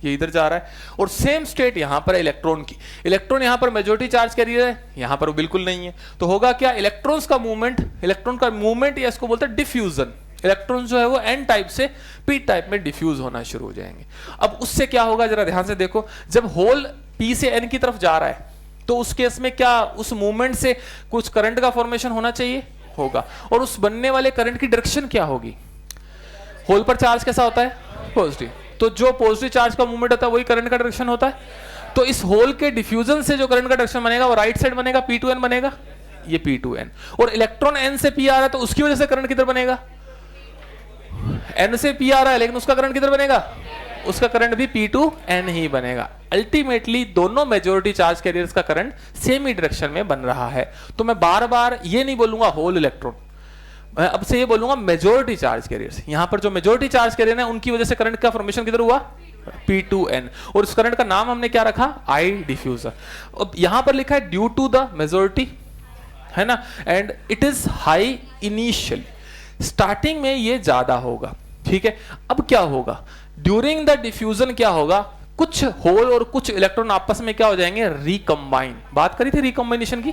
ये इधर जा रहा है। और सेम स्टेट यहां पर इलेक्ट्रॉन की, इलेक्ट्रॉन यहां पर मेजॉरिटी चार्ज कैरियर है, यहां पर वो बिल्कुल नहीं है। तो होगा क्या, इलेक्ट्रॉन्स का मूवमेंट, इलेक्ट्रॉन का मूवमेंट या इसको बोलते हैं डिफ्यूजन, इलेक्ट्रॉन जो है वो एन टाइप से पी टाइप में डिफ्यूज होना शुरू हो जाएंगे। अब उससे क्या होगा जरा ध्यान से देखो, जब होल पी से एन की तरफ जा रहा है तो उस केस में क्या उस मूवमेंट से कुछ करंट का फॉर्मेशन होना चाहिए, होगा। और उस बनने वाले करंट की डायरेक्शन क्या होगी, होल पर चार्ज कैसा होता है, पॉजिटिव, तो जो पॉजिटिव चार्ज का मूवमेंट होता है वही करंट का डायरेक्शन होता है। तो इस होल के डिफ्यूजन से जो करंट का डायरेक्शन बनेगा वो राइट साइड बनेगा, P2N बनेगा, ये P2N। और इलेक्ट्रॉन N से P आ रहा है तो उसकी वजह से करंट किधर बनेगा, N से P आ रहा है लेकिन उसका करंट किधर बनेगा, उसका करंट भी P2N ही बनेगा। अल्टीमेटली दोनों मेजॉरिटी चार्ज कैरियर्स का करंट सेम ही डायरेक्शन में बन रहा है। तो मैं बार बार ये नहीं बोलूंगा होल इलेक्ट्रॉन, मैं अब से ये बोलूंगा मेजॉरिटी चार्ज कैरियर्स। यहां पर जो मेजॉरिटी चार्ज कैरियर है उनकी वजह से करंट का फॉर्मेशन किधर हुआ, P2N। और इस करंट का नाम हमने क्या रखा, आई डिफ्यूजर। अब यहां पर लिखा है ड्यू टू द मेजॉरिटी, है ना, and it is high initially, starting में ये ज्यादा होगा, ठीक है। अब क्या होगा, ड्यूरिंग द डिफ्यूजन क्या होगा, कुछ होल और कुछ इलेक्ट्रॉन आपस में क्या हो जाएंगे, रिकंबाइन। बात करी थी रिकंबाइनेशन की,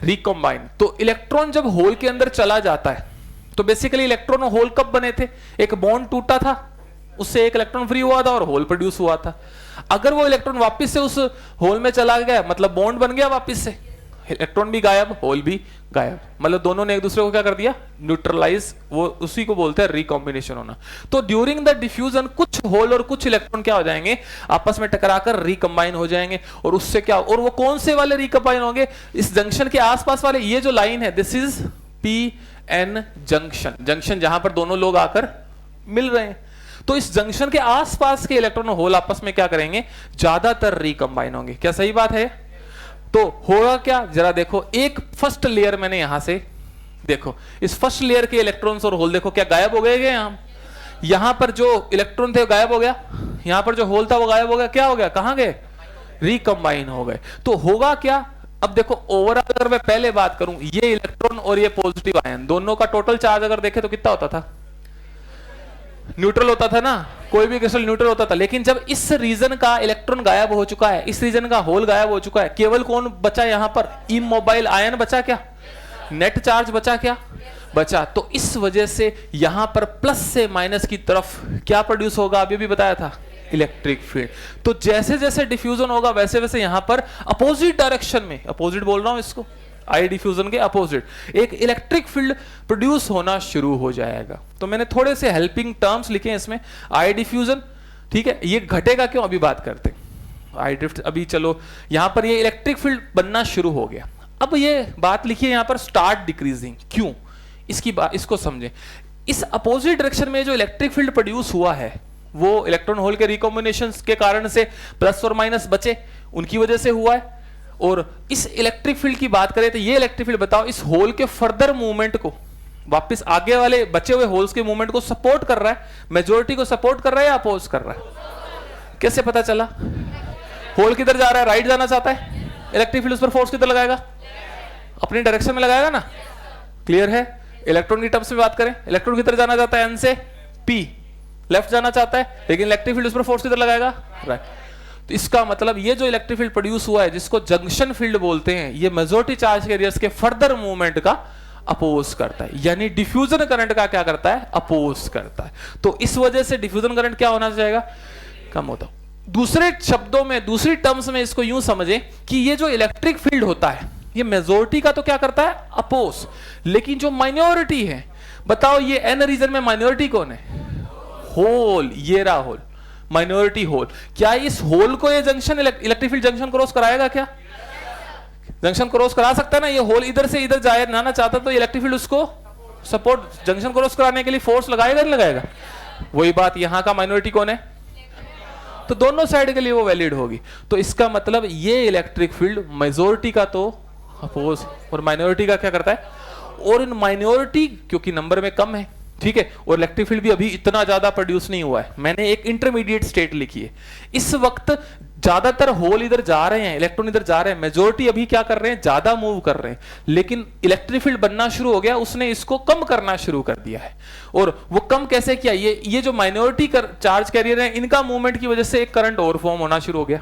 रिकंबाइन। तो इलेक्ट्रॉन जब होल के अंदर चला जाता है तो बेसिकली इलेक्ट्रॉन और होल कब बने थे, एक बॉन्ड टूटा था, उससे एक इलेक्ट्रॉन फ्री हुआ था और होल प्रोड्यूस हुआ था। अगर वो इलेक्ट्रॉन वापस से उस होल में चला गया मतलब बॉन्ड बन गया वापस से, इलेक्ट्रॉन भी गायब होल भी गायब, मतलब दोनों ने एक दूसरे को क्या कर दिया, न्यूट्रलाइज, वो उसी को बोलते हैं रिकॉम्बिनेशन होना। तो ड्यूरिंग द डिफ्यूजन कुछ होल और कुछ इलेक्ट्रॉन क्या हो जाएंगे, आपस में टकराकर रिकंबाइन हो जाएंगे। और उससे क्या, और वो कौन से वाले रिकंबाइन होंगे, इस जंक्शन के आसपास वाले, ये जो लाइन है this is PN junction, junction जहां पर दोनों लोग आकर मिल रहे हैं। तो इस जंक्शन के आसपास के इलेक्ट्रॉन और होल आपस में क्या करेंगे, ज्यादातर रिकंबाइन होंगे। क्या सही बात है? तो होगा क्या, जरा देखो, एक फर्स्ट लेयर मैंने यहां से देखो, इस फर्स्ट लेयर के इलेक्ट्रॉन्स और होल देखो क्या गायब हो गए क्या, यहां पर जो इलेक्ट्रॉन थे गायब हो गया, यहां पर जो होल था वो गायब हो गया, क्या हो गया, कहां गए, रिकंबाइन हो गए। तो होगा क्या, अब देखो ओवरऑल अगर मैं पहले बात करूं, ये इलेक्ट्रॉन और ये पॉजिटिव आयन दोनों का टोटल चार्ज अगर देखे तो कितना होता था, न्यूट्रल होता था ना, कोई भी क्रिस्टल न्यूट्रल होता था। लेकिन जब इस रीजन का इलेक्ट्रॉन गायब हो चुका है, इस रीजन का होल गायब हो चुका है, केवल कौन बचा यहां पर, इमोबाइल आयन बचा, क्या नेट चार्ज बचा, क्या बचा। तो इस वजह से यहां पर प्लस से माइनस की तरफ क्या प्रोड्यूस होगा, अभी भी बताया था, इलेक्ट्रिक फील्ड। तो जैसे जैसे डिफ्यूजन होगा वैसे वैसे यहां पर अपोजिट डायरेक्शन में, अपोजिट बोल रहा हूं इसको, आई डिफ्यूजन के अपोजिट, एक इलेक्ट्रिक फील्ड प्रोड्यूस होना शुरू हो जाएगा। तो मैंने थोड़े से हेल्पिंग टर्म्स लिखे हैं इसमें, आई डिफ्यूजन, ठीक है, ये घटेगा क्यों अभी बात करते हैं, आई ड्रिफ्ट अभी चलो, यहां पर ये इलेक्ट्रिक फील्ड बनना शुरू हो गया। अब ये बात लिखिए यहां पर स्टार्ट डिक्रीजिंग, क्यों, इसकी बात, इसको समझें। इस अपोजिट डायरेक्शन में जो इलेक्ट्रिक फील्ड प्रोड्यूस हुआ है वो इलेक्ट्रॉन होल के रिकॉम्बिनेशन के कारण से प्लस और माइनस बचे, उनकी वजह से हुआ है। और इस इलेक्ट्रिक फील्ड की बात करें तो ये इलेक्ट्रिक फील्ड बताओ इस होल के फर्दर मूवमेंट को, वापस आगे वाले बचे हुए होल्स के मूवमेंट को सपोर्ट कर रहा है, मेजॉरिटी को सपोर्ट कर रहा है या अपोज कर रहा है, कैसे पता चला, होल किधर जा रहा है, राइट जाना चाहता है, इलेक्ट्रिक फील्ड उस पर फोर्स किधर लगाएगा, अपनी डायरेक्शन में लगाएगा ना, क्लियर है। इलेक्ट्रॉन की टर्म्स में बात करें, इलेक्ट्रॉन किधर जाना चाहता है, N से P, लेफ्ट जाना चाहता है, लेकिन इलेक्ट्रिक फील्ड उस पर फोर्स किधर लगाएगा, राइट। तो इसका मतलब ये जो इलेक्ट्रिक फील्ड प्रोड्यूस हुआ है जिसको जंक्शन फील्ड बोलते हैं, ये मेजॉरिटी चार्ज कैरियर्स के फर्दर मूवमेंट का अपोज करता है, यानी डिफ्यूजन करंट का क्या करता है, अपोज करता है। तो इस वजह से डिफ्यूजन करंट क्या होना चाहिए, कम होता। दूसरे शब्दों में, दूसरी टर्म्स में इसको यूं समझें कि ये जो इलेक्ट्रिक फील्ड होता है ये मेजॉरिटी का तो क्या करता है, अपोज, लेकिन जो माइनॉरिटी है, बताओ ये एन रीजन में माइनॉरिटी कौन है, होल, ये रहा होल, माइनॉरिटी होल। क्या इस होल को ये junction, electric field junction cross कराएगा, क्या जंक्शन क्रॉस करा सकता है ना, ये होल इधर से इधर जाए ना चाहता तो इलेक्ट्रिक फील्ड उसको सपोर्ट, जंक्शन क्रॉस कराने के लिए फोर्स लगाएगा नहीं लगाएगा, वही बात यहां का माइनॉरिटी कौन है, तो दोनों साइड के लिए वो वैलिड होगी। तो इसका मतलब ये इलेक्ट्रिक फील्ड मेजॉरिटी का तो अपोज और माइनॉरिटी का क्या करता है, और इन माइनॉरिटी क्योंकि नंबर में कम है, ठीक है, और इलेक्ट्रिक फील्ड भी अभी इतना ज्यादा प्रोड्यूस नहीं हुआ है, मैंने एक इंटरमीडिएट स्टेट लिखी है। इस वक्त ज्यादातर होल इधर जा रहे हैं, इलेक्ट्रॉन इधर जा रहे हैं, मेजोरिटी अभी क्या कर रहे हैं, ज्यादा मूव कर रहे हैं, लेकिन इलेक्ट्रिक फील्ड बनना शुरू हो गया, उसने इसको कम करना शुरू कर दिया है। और वो कम कैसे किया, ये जो माइनॉरिटी चार्ज कैरियर है, इनका मूवमेंट की वजह से एक करंट और फॉर्म होना शुरू हो गया।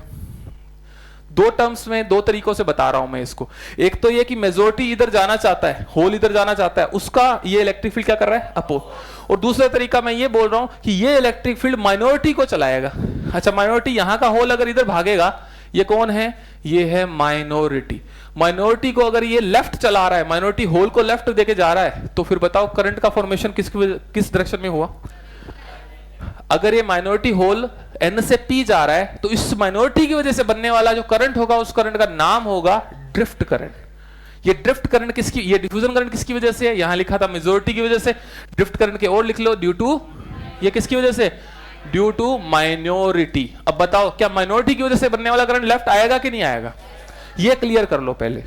दो टर्म्स में, दो तरीकों से बता रहा हूं मैं इसको। एक तो ये कि मेजोरिटी इधर जाना चाहता है, होल इधर जाना चाहता है, उसका ये इलेक्ट्रिक फील्ड क्या कर रहा है, अपोज। और दूसरा तरीका मैं ये बोल रहा हूं कि ये इलेक्ट्रिक फील्ड माइनॉरिटी को चलाएगा। अच्छा, माइनॉरिटी यहां का होल अगर इधर भागेगा, ये कौन है, ये है माइनॉरिटी। माइनॉरिटी को अगर ये लेफ्ट चला रहा है, माइनॉरिटी होल को लेफ्ट देके जा रहा है, तो फिर बताओ करंट का फॉर्मेशन किस डायरेक्शन में हुआ। अगर ये माइनॉरिटी होल N से P जा रहा है, तो इस माइनॉरिटी की वजह से बनने वाला जो करंट होगा, उस करंट का नाम होगा ड्रिफ्ट करंट। ये ड्रिफ्ट करंट किसकी, ये डिफ्यूजन करंट किसकी वजह से है, यहां लिखा था मेजॉरिटी की वजह से। ड्रिफ्ट करंट के और लिख लो, ड्यू टू, ये किसकी वजह से, ड्यू टू माइनॉरिटी। अब बताओ क्या माइनॉरिटी की वजह से बनने वाला करंट लेफ्ट आएगा कि नहीं आएगा, ये क्लियर कर लो पहले,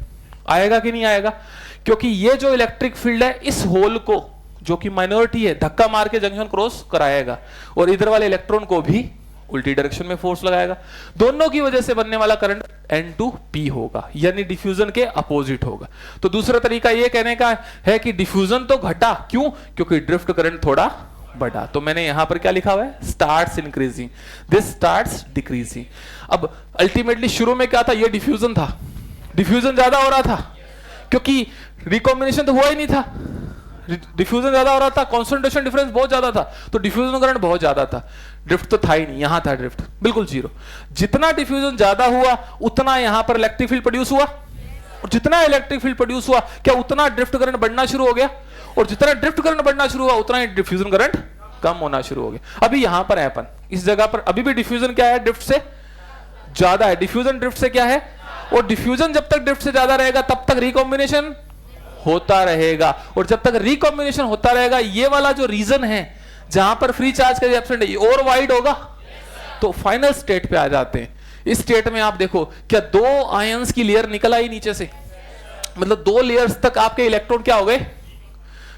आएगा कि नहीं आएगा। क्योंकि ये जो इलेक्ट्रिक फील्ड है, इस होल को जो कि माइनॉरिटी है, धक्का मार के जंक्शन क्रॉस कराएगा, और इधर वाले इलेक्ट्रॉन को भी उल्टी डायरेक्शन में फोर्स लगाएगा। दोनों की वजह से बनने वाला करंट N2P होगा, यानी डिफ्यूजन के अपोजिट होगा। तो दूसरा तरीका ये कहने का है कि डिफ्यूजन तो घटा, क्यों, क्योंकि ड्रिफ्ट करंट थोड़ा बढ़ा। तो मैंने यहां पर क्या लिखा हुआ है, starts increasing, this starts decreasing. अब अल्टीमेटली शुरू में क्या था, ये डिफ्यूजन था, डिफ्यूजन ज्यादा हो रहा था, क्योंकि रिकॉम्बिनेशन तो हुआ ही नहीं था, डिफ्यूजन ज्यादा हो रहा था, कंसंट्रेशन डिफरेंस बहुत ज्यादा था, तो डिफ्यूजन करंट बहुत ज्यादा था, ड्रिफ्ट तो था ही नहीं, यहां था ड्रिफ्ट बिल्कुल जीरो। जितना डिफ्यूजन ज्यादा हुआ, उतना यहां पर इलेक्ट्रिक फील्ड प्रोड्यूस हुआ, और जितना इलेक्ट्रिक फील्ड प्रोड्यूस हुआ, क्या उतना ड्रिफ्ट करंट बढ़ना शुरू हो गया, और जितना ड्रिफ्ट करंट बढ़ना शुरू हुआ, उतना ही डिफ्यूजन करंट कम होना शुरू हो गया। अभी यहां पर है अपन, इस जगह पर अभी भी डिफ्यूजन क्या है, ड्रिफ्ट से ज्यादा है, डिफ्यूजन ड्रिफ्ट से क्या है, और डिफ्यूजन जब तक ड्रिफ्ट से ज्यादा रहेगा, तब तक रिकॉम्बिनेशन होता रहेगा, और जब तक रिकॉम्बिनेशन होता रहेगा, ये वाला जो रीजन है जहां पर फ्री चार्ज का एब्सेंट है, और वाइड होगा, तो फाइनल स्टेट पे आ जाते हैं। इस स्टेट में आप देखो, क्या दो आयंस की लेयर निकल आई नीचे से, मतलब दो लेयर्स तक आपके इलेक्ट्रॉन क्या हो गए,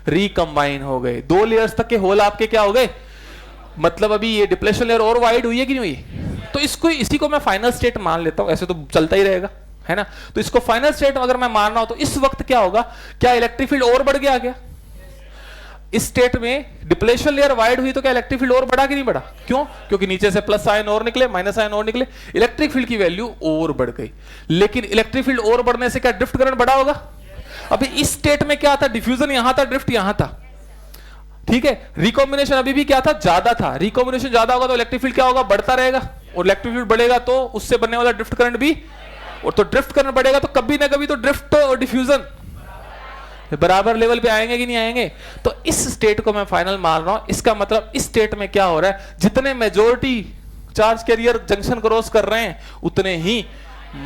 रिकंबाइन हो गए, दो लेयर्स तक के होल आपके क्या हो गए, मतलब अभी ये डिप्लेशन लेयर और वाइड हुई है कि नहीं हुई। तो इसको, इसी को मैं फाइनल स्टेट मान लेता हूं, ऐसे तो चलता ही रहेगा, है ना। तो इसको फाइनल स्टेट अगर मैं मानना हो, तो इस वक्त क्या होगा, क्या इलेक्ट्रिक फील्ड और बढ़ गया क्या, इस स्टेट में डिप्लेशन लेयर वाइड हुई, तो क्या इलेक्ट्रिक फील्ड और बढ़ा कि नहीं बढ़ा, क्यों, क्योंकि नीचे से प्लस आयन और निकले, माइनस आयन और निकले, इलेक्ट्रिक फील्ड की वैल्यू और बढ़ गई। लेकिन इलेक्ट्रिक फील्ड और बढ़ने से क्या ड्रिफ्ट करंट बढ़ा होगा। अभी इस स्टेट में क्या था, डिफ्यूजन यहां था, ड्रिफ्ट यहां था, ठीक है। रिकॉम्बिनेशन अभी भी क्या था, ज्यादा था, रिकॉम्बिनेशन ज्यादा होगा तो इलेक्ट्रिक फील्ड क्या होगा, बढ़ता रहेगा, और इलेक्ट्रिक फील्ड बढ़ेगा तो उससे बनने वाला ड्रिफ्ट करंट भी, और तो ड्रिफ्ट करंट बढ़ेगा तो कभी ना कभी तो ड्रिफ्ट और डिफ्यूजन बराबर लेवल पे आएंगे कि नहीं आएंगे। तो इस स्टेट को मैं फाइनल मान रहा हूं। इसका मतलब इस स्टेट में क्या हो रहा है, जितने majority charge carrier junction cross कर रहे हैं, उतने ही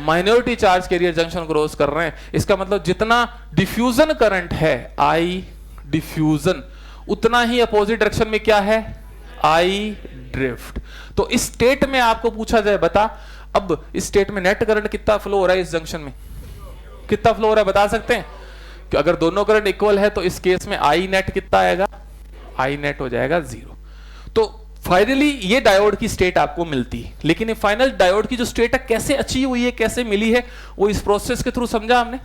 minority charge carrier junction cross कर रहे हैं। इसका मतलब जितना डिफ्यूजन करंट है, आई डिफ्यूजन, उतना ही अपोजिट डायरेक्शन में क्या है, आई ड्रिफ्ट। तो इस स्टेट में आपको पूछा जाए, बता अब इस स्टेट में नेट करंट कितना फ्लो हो रहा है, इस जंक्शन में कितना फ्लो हो रहा है, बता सकते हैं कि अगर दोनों करंट इक्वल है, तो इस केस में आई नेट कितना आएगा, आई नेट हो जाएगा 0। तो फाइनली ये डायोड की स्टेट आपको मिलती है। लेकिन ये फाइनल डायोड की जो स्टेट है, कैसे अचीव हुई है, कैसे मिली है, वो इस प्रोसेस के थ्रू समझा हमने,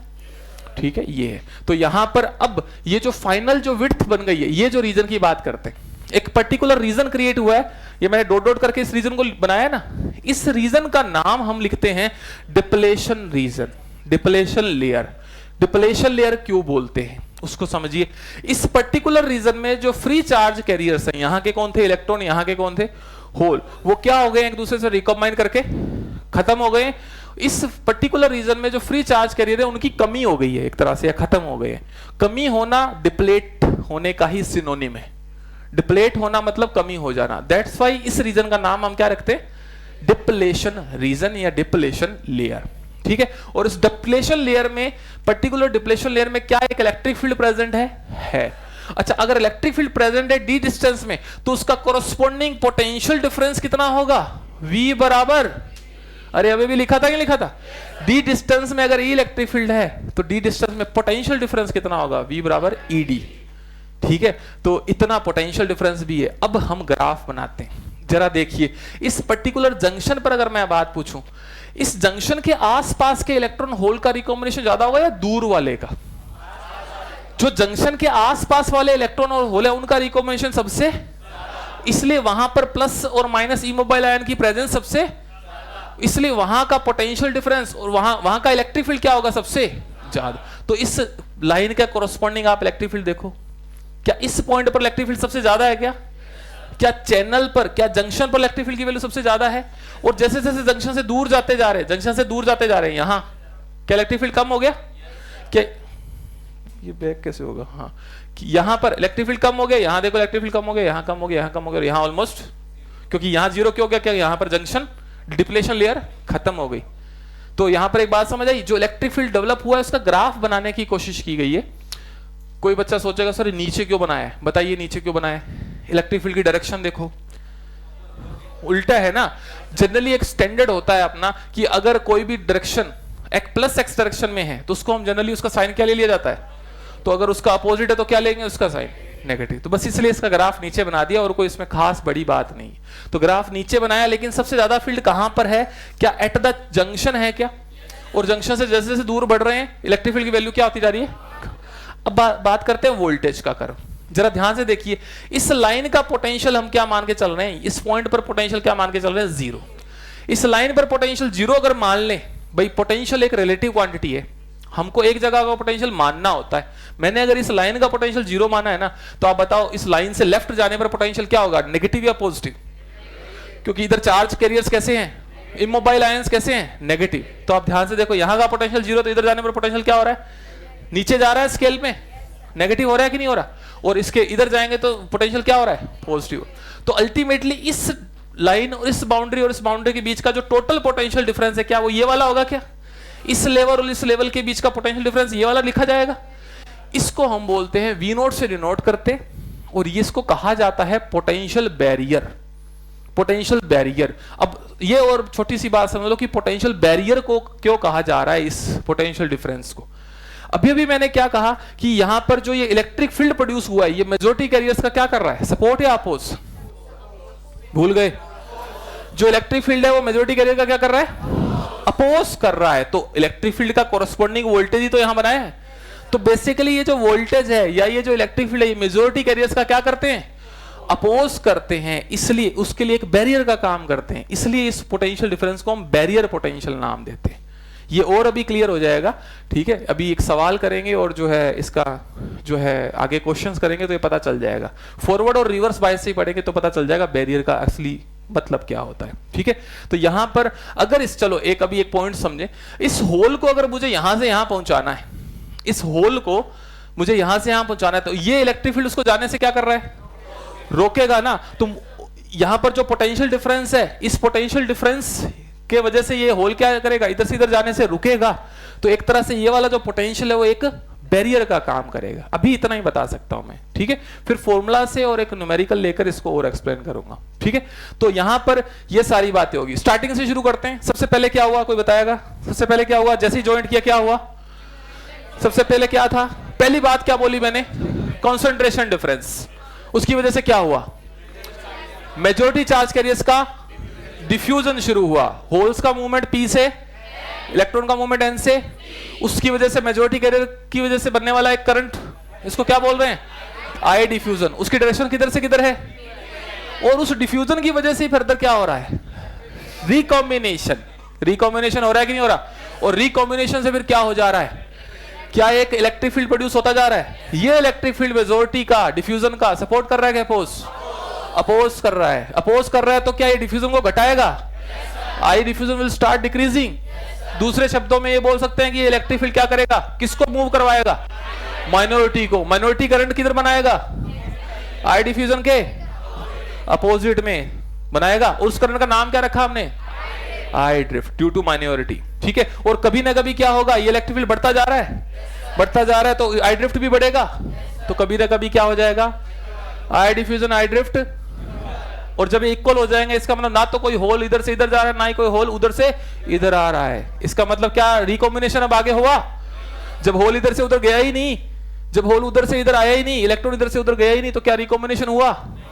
ठीक है। ये है, तो यहां पर अब ये जो फाइनल जो विड्थ बन गई है, ये जो रीजन की बात करते हैं, एक पर्टिकुलर रीजन क्रिएट हुआ है, ये मैंने डॉट डॉट करके इस रीजन को बनाया ना, इस रीजन का नाम हम लिखते हैं depletion region, depletion layer. Depletion layer क्यों बोलते हैं उसको समझिए। इस पर्टिकुलर रीजन में जो फ्री चार्ज कैरियर्स हैं, यहां के कौन थे, इलेक्ट्रॉन, यहां के कौन थे, होल, वो क्या हो गए, एक दूसरे से रिकंबाइन करके खत्म हो गए। इस पर्टिकुलर रीजन में जो फ्री चार्ज कैरियर है, उनकी कमी हो गई है एक तरह से, या खत्म हो गए। कमी होना डिप्लेट होने का ही सिनोनिम है। डिप्लेट होना मतलब कमी हो जाना। दैट्स वाई इस रीजन का नाम हम क्या रखते हैं, डिप्लेशन रीजन या डिप्लेशन लेयर, ठीक है। और इस डिप्लेशन लेयर में, पर्टिकुलर डिप्लेशन लेयर में क्या एक इलेक्ट्रिक फील्ड प्रेजेंट है। अच्छा, अगर इलेक्ट्रिक फील्ड प्रेजेंट है डी डिस्टेंस में, तो उसका कोरोस्पोंडिंग पोटेंशियल डिफरेंस कितना होगा, V बराबर, अरे अभी भी लिखा था, क्या लिखा था, डी डिस्टेंस में अगर ई इलेक्ट्रिक फील्ड है, तो डी डिस्टेंस में पोटेंशियल डिफरेंस कितना होगा, V बराबर ED, ठीक है। तो इतना पोटेंशियल डिफरेंस भी है। अब हम ग्राफ बनाते हैं। जरा देखिए, इस पर्टिकुलर जंक्शन पर अगर मैं बात पूछूं, इस जंक्शन के आसपास के इलेक्ट्रॉन होल का रिकॉम्बिनेशन ज्यादा होगा या दूर वाले का? जो जंक्शन के आसपास वाले इलेक्ट्रॉन और होल है उनका रिकॉम्बिनेशन सबसे, इसलिए वहां पर प्लस और माइनस इमोबाइल आयन की प्रेजेंस सबसे, इसलिए वहां का पोटेंशियल डिफरेंस और वहां का इलेक्ट्रिक फील्ड क्या होगा? सबसे ज्यादा। तो इस लाइन का कोरस्पॉन्डिंग आप इलेक्ट्रिक फील्ड देखो, क्या इस पॉइंट पर इलेक्ट्रिक फील्ड सबसे ज्यादा है? क्या चैनल पर, क्या जंक्शन पर इलेक्ट्रिक फील्ड की वैल्यू सबसे ज्यादा है? और जैसे जैसे जंक्शन से दूर जाते जा रहे हैं, जंक्शन से दूर जाते जा रहे हैं, यहां क्या इलेक्ट्रिक फील्ड कम हो गया? क्या ये बैक कैसे होगा? हाँ, यहां पर इलेक्ट्रिक फील्ड कम हो गया, यहां देखो इलेक्ट्रिक फील्ड कम हो गया, यहां कम हो गया, यहां कम हो गया, और यहां ऑलमोस्ट, क्योंकि यहां जीरो क्यों हो गया? क्या यहां पर जंक्शन डिप्लेशन लेयर खत्म हो गई। तो यहां पर एक बात समझ आई, जो इलेक्ट्रिक फील्ड डेवलप हुआ है उसका ग्राफ बनाने की कोशिश की गई है। कोई बच्चा सोचेगा सर नीचे क्यों बनाया है? बताइए नीचे क्यों बनाया है? इलेक्ट्रिक फील्ड की डायरेक्शन देखो, उल्टा है ना। जनरली एक स्टैंडर्ड होता है अपना कि अगर कोई भी डायरेक्शन प्लस एक्स डायरेक्शन में है तो उसको हम जनरली उसका साइन क्या ले लिया जाता है? तो अगर उसका अपोजिट है तो क्या लेंगे? उसका साइन नेगेटिव। तो बस इसलिए इसका ग्राफ नीचे बना दिया, और कोई इसमें खास बड़ी बात नहीं। तो ग्राफ नीचे बनाया, लेकिन सबसे ज्यादा फील्ड कहां पर है? क्या एट द जंक्शन है क्या? और जंक्शन से जैसे जैसे दूर बढ़ रहे हैं इलेक्ट्रिक फील्ड की वैल्यू क्या होती जा रही है? अब बात करते हैं वोल्टेज का कर्व। जरा ध्यान से देखिए, इस लाइन का पोटेंशियल हम क्या मान के चल रहे हैं? इस पॉइंट पर पोटेंशियल क्या मान के चल रहे हैं? जीरो। इस लाइन पर पोटेंशियल जीरो अगर मान लें, भाई पोटेंशियल एक रिलेटिव क्वांटिटी है, हमको एक जगह का पोटेंशियल मानना होता है। मैंने अगर इस लाइन का पोटेंशियल जीरो माना है ना, तो आप बताओ इस लाइन से लेफ्ट जाने पर पोटेंशियल क्या होगा? नेगेटिव या पॉजिटिव? क्योंकि इधर चार्ज कैरियर्स कैसे हैं? इमोबाइल आयंस कैसे हैं? नेगेटिव। तो आप ध्यान से देखो, यहां का पोटेंशियल जीरो, तो इधर जाने पर पोटेंशियल क्या हो रहा है? नीचे जा रहा है स्केल में, नेगेटिव हो रहा है कि नहीं हो रहा? और इसके इधर जाएंगे तो पोटेंशियल क्या हो रहा है? पॉजिटिव। तो अल्टीमेटली इस लाइन और इस बाउंड्री के बीच का जो टोटल पोटेंशियल डिफरेंस है, क्या वो ये वाला होगा? क्या इस लेवल और इस लेवल के बीच का पोटेंशियल डिफरेंस ये वाला लिखा जाएगा? इसको हम बोलते हैं वी नोट से डिनोट करते हैं, और ये इसको कहा जाता है पोटेंशियल बैरियर। Potential barrier. अब ये और छोटी सी बात समझ लो कि पोटेंशियल बैरियर को क्यों कहा जा रहा है, इस पोटेंशियल डिफरेंस को। अभी मैंने क्या कहा कि यहां पर जो ये इलेक्ट्रिक फील्ड प्रोड्यूस हुआ है, ये मेजॉरिटी कैरियर्स का क्या कर रहा है? सपोर्ट या अपोज? भूल गए? जो इलेक्ट्रिक फील्ड है वो मेजॉरिटी कैरियर का क्या कर रहा है? अपोज कर रहा है। तो इलेक्ट्रिक फील्ड का कोरस्पॉन्डिंग वोल्टेज ही तो यहां बनाया है। तो बेसिकली ये जो वोल्टेज है या ये जो इलेक्ट्रिक फील्ड है, ये मेजॉरिटी कैरियर्स का क्या करते हैं? अपोज करते हैं। इसलिए उसके लिए एक बैरियर का काम करते हैं। इसलिए इस पोटेंशियल डिफरेंस को हम बैरियर पोटेंशियल नाम देते हैं। ये और अभी क्लियर हो जाएगा, ठीक है? अभी एक सवाल करेंगे और जो है इसका जो है आगे क्वेश्चंस करेंगे तो ये पता चल जाएगा। फॉरवर्ड और रिवर्स बायस से ही पढ़ेंगे तो पता चल जाएगा बैरियर का असली मतलब क्या होता है, ठीक है? तो यहां पर अगर इस, चलो अभी एक पॉइंट समझे, इस होल को अगर मुझे यहां से यहां पहुंचाना है, इस होल को मुझे यहां से यहां पहुंचाना है, तो ये इलेक्ट्रिक फील्ड उसको जाने से क्या कर रहा है? रोकेगा ना। तो यहां पर जो पोटेंशियल डिफरेंस है, इस पोटेंशियल डिफरेंस के वजह से ये होल क्या करेगा? इधर से इधर जाने से रुकेगा। तो एक तरह से ये वाला जो पोटेंशियल है वो एक बैरियर का काम करेगा। अभी इतना ही बता सकता हूं मैं, ठीक है? फिर फॉर्मूला से और एक न्यूमेरिकल लेकर इसको और एक्सप्लेन करूंगा, ठीक है? तो यहां पर ये सारी बातें होगी। स्टार्टिंग से शुरू करते हैं। सबसे पहले क्या हुआ, कोई बताएगा? सबसे पहले क्या हुआ? जैसे ही ज्वाइंट किया क्या हुआ? सबसे पहले क्या था? पहली बात क्या बोली मैंने? Concentration difference. उसकी वजह से क्या हुआ? मेजॉरिटी चार्ज कैरियर्स का डिफ्यूजन शुरू हुआ। होल्स का मूवमेंट P से, इलेक्ट्रॉन का मूवमेंट N से। उसकी वजह से मेजॉरिटी कैरियर की वजह से बनने वाला एक करंट, इसको क्या बोल रहे हैं? I diffusion. उसकी डायरेक्शन किधर से किधर है? और उस डिफ्यूजन की वजह से फर्दर क्या हो रहा है? रिकॉम्बिनेशन। रिकॉम्बिनेशन हो रहा है कि नहीं हो रहा? और रिकॉम्बिनेशन से फिर क्या हो जा रहा है? क्या एक इलेक्ट्रिक फील्ड प्रोड्यूस होता जा रहा है? ये इलेक्ट्रिक फील्ड मेजॉरिटी का डिफ्यूजन का सपोर्ट कर रहा है क्या? अपोज कर रहा है। अपोज कर रहा है तो क्या ये डिफ्यूजन को घटाएगा? I diffusion will start decreasing. दूसरे शब्दों में ये बोल सकते हैं कि ये इलेक्ट्रिक फील्ड क्या करेगा? किसको मूव करवाएगा? माइनॉरिटी को। माइनॉरिटी करंट किधर बनाएगा? आई डिफ्यूजन के अपोजिट में बनाएगा। उस करंट का नाम क्या रखा हमने? I drift, due to minority, ठीक है? और कभी ना कभी क्या होगा? ये इलेक्ट्रिक फील्ड बढ़ता जा रहा है, बढ़ता जा रहा है, तो आई ड्रिफ्ट भी बढ़ेगा। तो कभी ना कभी क्या हो जाएगा? आई डिफ्यूजन, आई ड्रिफ्ट। और जब इक्वल हो जाएंगे, इसका मतलब ना तो कोई होल इधर से इधर जा रहा है, ना ही कोई होल उधर से इधर आ रहा है। इसका मतलब क्या? रिकॉम्बिनेशन अब आगे हुआ। जब होल इधर से उधर गया ही नहीं, जब होल उधर से इधर आया ही नहीं, इलेक्ट्रॉन इधर से उधर गया ही नहीं, तो क्या रिकॉम्बिनेशन हुआ?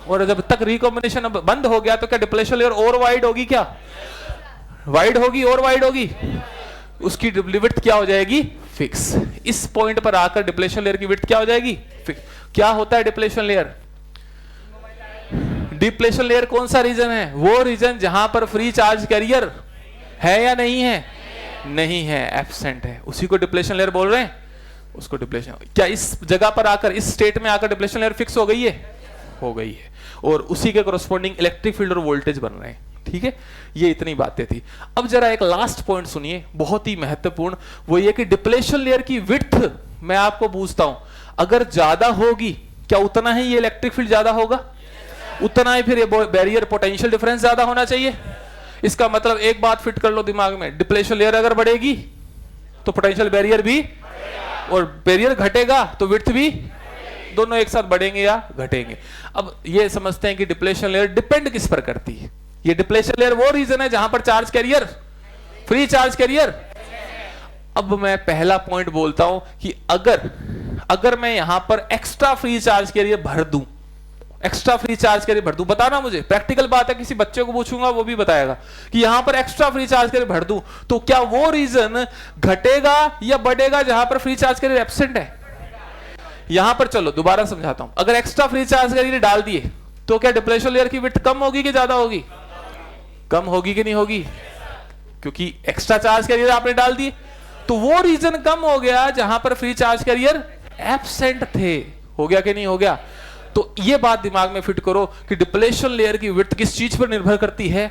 और जब तक रिकॉम्बिनेशन बंद हो गया तो क्या डिप्लेशन लेयर और वाइड होगी, क्या वाइड होगी और वाइड होगी, उसकी विड्थ क्या हो जाएगी, फिक्स। इस पॉइंट पर आकर डिप्लेशन लेयर की विड्थ क्या हो जाएगी, फिक्स। क्या होता है डिप्लेशन लेयर? डिप्लेशन लेयर कौन सा रीजन है? वो रीजन जहां पर फ्री चार्ज कैरियर है या नहीं है, नहीं है, एब्सेंट है, उसी को डिप्लेशन लेयर बोल रहे हैं, उसको डिप्लेशन। क्या इस जगह पर आकर, इस स्टेट में आकर डिप्लेशन लेयर फिक्स हो गई है? हो गई है, और उसी के कोरस्पॉन्डिंग इलेक्ट्रिक फील्ड और वोल्टेज बन रहे हैं। ठीक है, ये इतनी बातें थी। अब जरा एक लास्ट पॉइंट सुनिए, बहुत ही महत्वपूर्ण, वो ये कि डिप्लेशन लेयर की विड्थ मैं आपको पूछता हूं, अगर ज्यादा होगी क्या उतना ही ये इलेक्ट्रिक फील्ड ज्यादा होगा? उतना ही फिर ये बैरियर पोटेंशियल डिफरेंस ज्यादा होना चाहिए। इसका मतलब एक बात फिट कर लो दिमाग में, डिप्लेशन लेयर अगर बढ़ेगी तो पोटेंशियल बैरियर भी, और बैरियर घटेगा तो विड्थ भी, दोनों एक साथ बढ़ेंगे या घटेंगे। अब ये समझते हैं कि डिप्लेशन लेयर डिपेंड किस पर करती है। ये डिप्लेशन लेयर वो रीजन है जहां पर charge carrier, free charge carrier. अब मैं पहला पॉइंट बोलता हूं कि अगर मैं यहां पर एक्स्ट्रा फ्री चार्ज कैरियर भर दूं, एक्स्ट्रा फ्री चार्ज कैरियर भर दूं, बताना मुझे, प्रैक्टिकल बात है, किसी बच्चे को पूछूंगा वो भी बताएगा कि यहां पर एक्स्ट्रा फ्री चार्ज कैरियर भर दूं तो क्या वो रीजन घटेगा या बढ़ेगा जहां पर फ्री चार्ज कैरियर एब्सेंट है? यहां पर चलो दोबारा समझाता हूं, अगर एक्स्ट्रा फ्री चार्ज कैरियर डाल दिए तो क्या डिप्लेशन लेयर की विड्थ कम होगी कि ज्यादा होगी? कम होगी कि नहीं होगी? क्योंकि एक्स्ट्रा चार्ज कैरियर आपने डाल दिए, तो वो रीजन कम हो गया जहां पर फ्री चार्ज कैरियर एब्सेंट थे। हो गया कि नहीं हो गया? तो ये बात दिमाग में फिट करो कि डिप्लेशन लेयर की विड्थ किस चीज पर निर्भर करती है?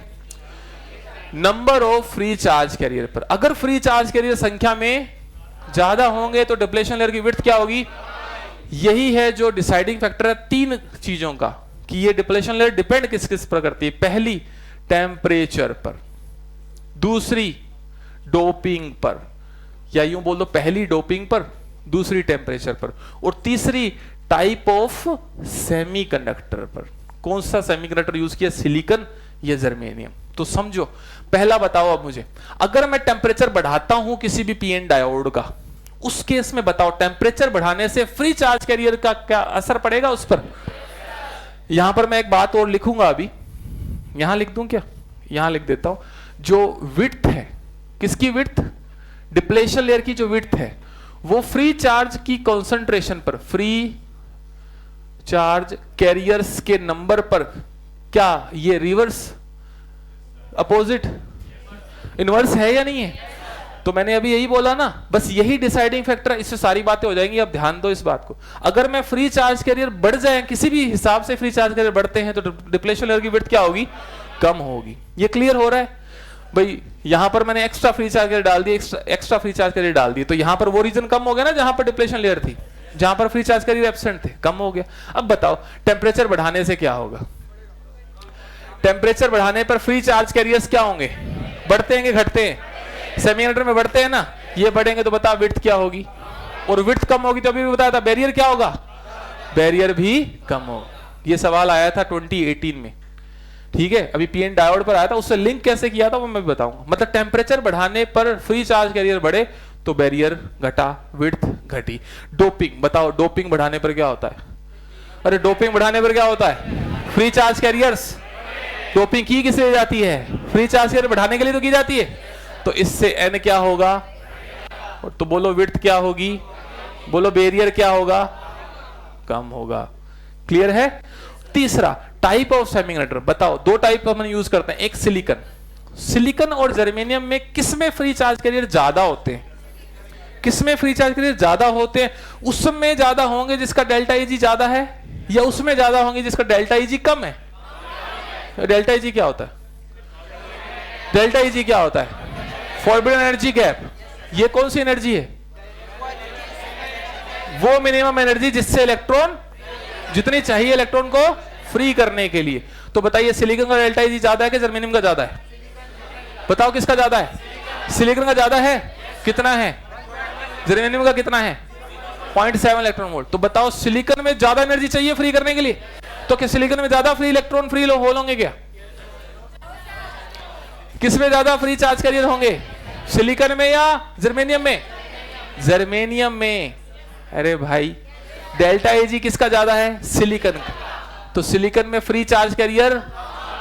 Number of free charge carrier पर। अगर फ्री चार्ज कैरियर संख्या में ज्यादा होंगे तो डिप्लेशन लेयर की विड्थ क्या होगी? यही है जो डिसाइडिंग फैक्टर है तीन चीजों का, कि ये डिप्लेशन लेयर डिपेंड किस किस पर करती है। पहली टेम्परेचर पर, दूसरी डोपिंग पर, या यूं बोल दो पहली डोपिंग पर, दूसरी टेम्परेचर पर, और तीसरी टाइप ऑफ सेमीकंडक्टर पर। कौन सा सेमीकंडक्टर यूज किया, सिलिकॉन या जर्मेनियम? तो समझो, पहला बताओ अब मुझे, अगर मैं टेम्परेचर बढ़ाता हूं किसी भी पीएन डायोड का, उस केस में बताओ टेम्परेचर बढ़ाने से फ्री चार्ज कैरियर का क्या असर पड़ेगा उस पर? यहां पर मैं एक बात और लिखूंगा, अभी यहां लिख दूं क्या? यहां लिख देता हूं, जो विड्थ है, किसकी विड्थ? डिप्लेशन लेयर की जो विड्थ है वो फ्री चार्ज की कंसंट्रेशन पर, फ्री चार्ज कैरियर्स के नंबर पर, क्या ये रिवर्स, अपोजिट, इनवर्स है या नहीं है? तो मैंने अभी यही बोला ना, बस यही डिसाइडिंग फैक्टर, इससे सारी बातें हो जाएंगी। अब ध्यान दो इस बात को, अगर मैं फ्री चार्ज कैरियर बढ़ जाए, किसी भी हिसाब से फ्री चार्ज कैरियर बढ़ते हैं, तो डिप्लेशन लेयर की विड्थ क्या होगी? कम होगी। ये क्लियर हो रहा है भाई? यहां पर मैंने एक्स्ट्रा फ्री चार्ज कैरियर डाल दी, एक्स्ट्रा फ्री चार्ज कैरियर डाल दी, तो यहां पर वो रीजन कम हो गया ना जहां पर डिप्लेशन लेयर थी, जहां पर फ्री चार्ज कैरियर एब्सेंट थे, कम हो गया। अब बताओ टेम्परेचर बढ़ाने से क्या होगा? टेम्परेचर बढ़ाने पर फ्री चार्ज कैरियर्स क्या होंगे? बढ़ते हैं कि घटते हैं? सेमीकंडक्टर में बढ़ते हैं ना, ये बढ़ेंगे तो बता विड्थ क्या होगी? और विड्थ कम होगी तो अभी भी बताया था बैरियर क्या होगा? बैरियर भी कम होगा। ये सवाल आया था 2018 में, ठीक है, अभी पीएन डायोड पर आया था, उससे लिंक कैसे किया था वो मैं बताऊंगा। मतलब टेम्परेचर बढ़ाने पर फ्री चार्ज कैरियर बढ़े तो बैरियर घटा, विड्थ घटी। डोपिंग बताओ, डोपिंग बढ़ाने पर क्या होता है? अरे डोपिंग बढ़ाने पर क्या होता है? फ्री चार्ज कैरियर्स, डोपिंग की किस लिए जाती है? फ्री चार्ज कैरियर बढ़ाने के लिए तो की जाती है। तो इससे एन क्या होगा? तो बोलो विड्थ क्या होगी? बोलो बैरियर क्या होगा? कम होगा। क्लियर है? तीसरा टाइप ऑफ सेमीकंडक्टर, बताओ दो टाइप हम यूज करते हैं, एक सिलिकॉन, सिलिकॉन और जर्मेनियम में किसमें फ्री चार्ज कैरियर ज्यादा होते हैं? किसमें फ्री चार्ज कैरियर ज्यादा होते हैं? उसमें ज्यादा होंगे जिसका डेल्टा ईजी ज्यादा है, या उसमें ज्यादा होंगे जिसका डेल्टा ईजी कम है? डेल्टा ईजी क्या होता है? डेल्टा ईजी क्या होता है? Forbidden energy gap. ये कौन सी एनर्जी है? वो मिनिमम एनर्जी जिससे इलेक्ट्रॉन, जितनी चाहिए इलेक्ट्रॉन को फ्री करने के लिए। तो बताइए सिलिकॉन का डेल्टा ईजी ज्यादा है कि जर्मेनियम का ज्यादा है? बताओ किसका ज्यादा है? सिलिकॉन का ज्यादा है। कितना है? जर्मेनियम का कितना है? 0.7 इलेक्ट्रॉन वोल्ट। तो बताओ सिलिकॉन में ज्यादा एनर्जी चाहिए फ्री करने के लिए, तो क्या सिलिकॉन में ज्यादा फ्री इलेक्ट्रॉन फ्री होल होंगे क्या? किसमें ज्यादा फ्री चार्ज कैरियर होंगे? सिलिकॉन में या जर्मेनियम में? जर्मेनियम में। अरे भाई डेल्टा एजी किसका ज्यादा है? सिलिकॉन का। तो सिलिकॉन में फ्री चार्ज कैरियर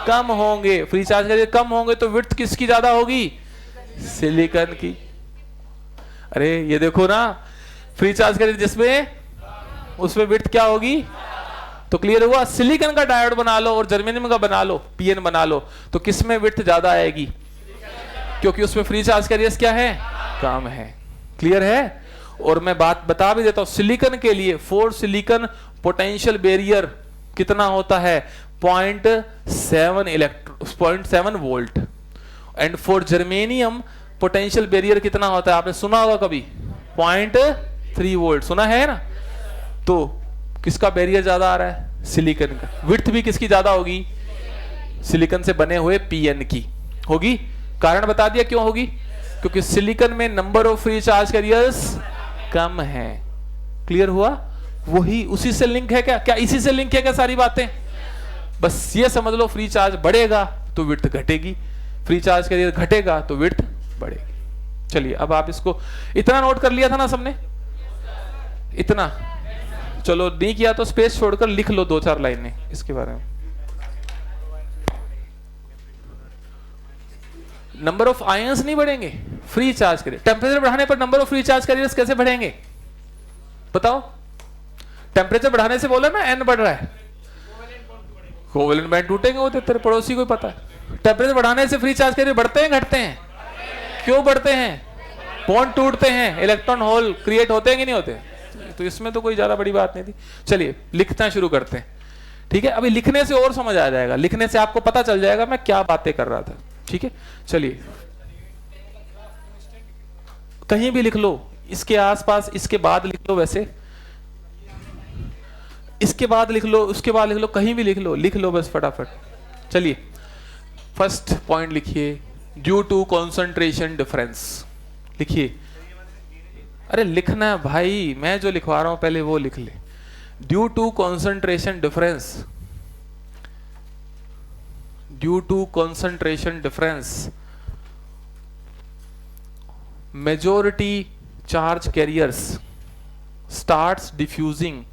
कम होंगे, फ्री चार्ज कैरियर कम होंगे तो विड्थ किसकी ज्यादा होगी? सिलिकॉन की। अरे ये देखो ना, फ्री चार्ज कैरियर जिसमें, उसमें विड्थ क्या होगी? तो क्लियर हुआ? सिलिकॉन का डायोड बना लो और जर्मेनियम का बना लो, पीएन बना लो, तो किसमें विड्थ ज्यादा आएगी? क्योंकि उसमें फ्री चार्ज कैरियर्स क्या है? कम है। क्लियर है? और मैं बात बता भी देता हूं, सिलिकॉन के लिए फॉर सिलिकॉन पोटेंशियल बैरियर कितना होता है? 0.7 volt. And for germanium potential barrier कितना होता है? आपने सुना होगा कभी, 0.3 वोल्ट, सुना है ना? तो किसका बैरियर ज्यादा आ रहा है? सिलिकॉन का। विड्थ भी किसकी ज्यादा होगी? सिलिकॉन से बने हुए पीएन की होगी। कारण बता दिया क्यों होगी? क्योंकि सिलिकॉन में number of free charge carriers कम है। क्लियर हुआ? वही उसी से लिंक है क्या? क्या इसी से लिंक है क्या सारी बातें? बस ये समझ लो, फ्री चार्ज बढ़ेगा तो विड्थ घटेगी, फ्री चार्ज कैरियर घटेगा तो विड्थ बढ़ेगी। चलिए अब आप इसको इतना नोट कर लिया था ना सबने? इतना? चलो नहीं किया तो स्पेस छोड़कर लिख लो 2-4 लाइनें इसके बारे में। नंबर ऑफ आयंस नहीं बढ़ेंगे, फ्री चार्ज कैरियर। टेम्परेचर बढ़ाने पर number of free charge carriers कैसे बढ़ेंगे? बताओ। टेम्परेचर बढ़ाने से बोला ना एन बढ़ रहा है, कोवेलेंट बॉन्ड टूटेंगे, वो तेरे पड़ोसी को पता है। टेम्परेचर बढ़ाने से फ्री चार्ज कैरियर बढ़ते हैं घटते हैं? क्यों बढ़ते हैं? बॉन्ड टूटते हैं, इलेक्ट्रॉन होल क्रिएट होते हैं कि नहीं होते? तो इसमें तो कोई ज्यादा बड़ी बात नहीं थी। चलिए लिखना शुरू करते हैं। ठीक है, अभी लिखने से और समझ आ जाएगा, लिखने से आपको पता चल जाएगा मैं क्या बातें कर रहा था। ठीक है, चलिए कहीं भी लिख लो, इसके आसपास, इसके बाद लिख लो, वैसे इसके बाद लिख लो, उसके बाद लिख लो, कहीं भी लिख लो बस फटाफट। चलिए फर्स्ट पॉइंट लिखिए, ड्यू टू कॉन्सेंट्रेशन डिफरेंस लिखिए। अरे लिखना है भाई, मैं जो लिखवा रहा हूं पहले वो लिख ले। Due to concentration difference, due to concentration difference majority charge carriers starts diffusing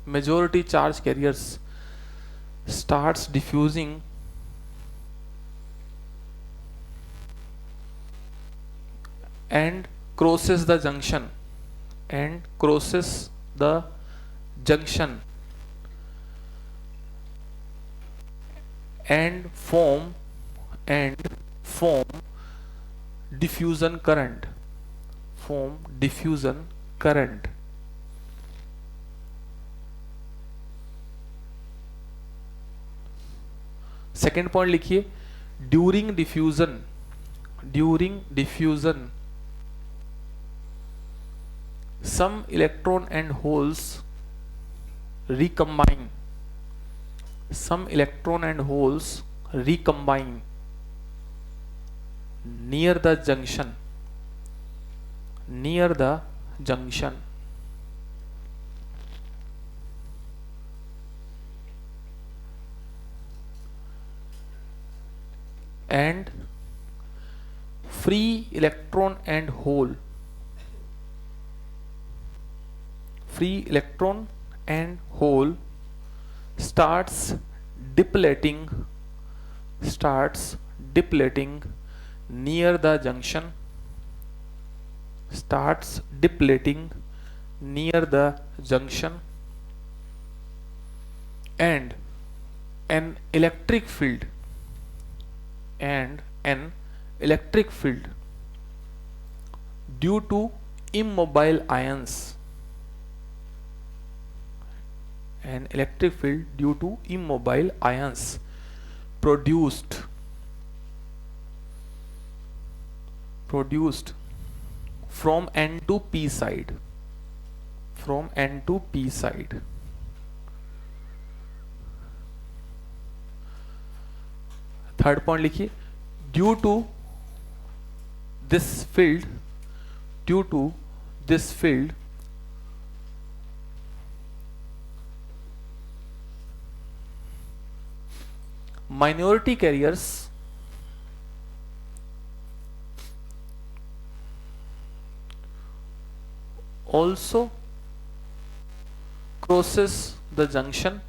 majority charge carriers starts diffusing and crosses the junction and form diffusion current, second point लिखिए, during diffusion some electron and holes recombine near the junction and free electron and hole starts depleting near the junction and an electric field due to immobile ions produced from N to P side third point लिखिए, due to this field minority carriers also crosses the junction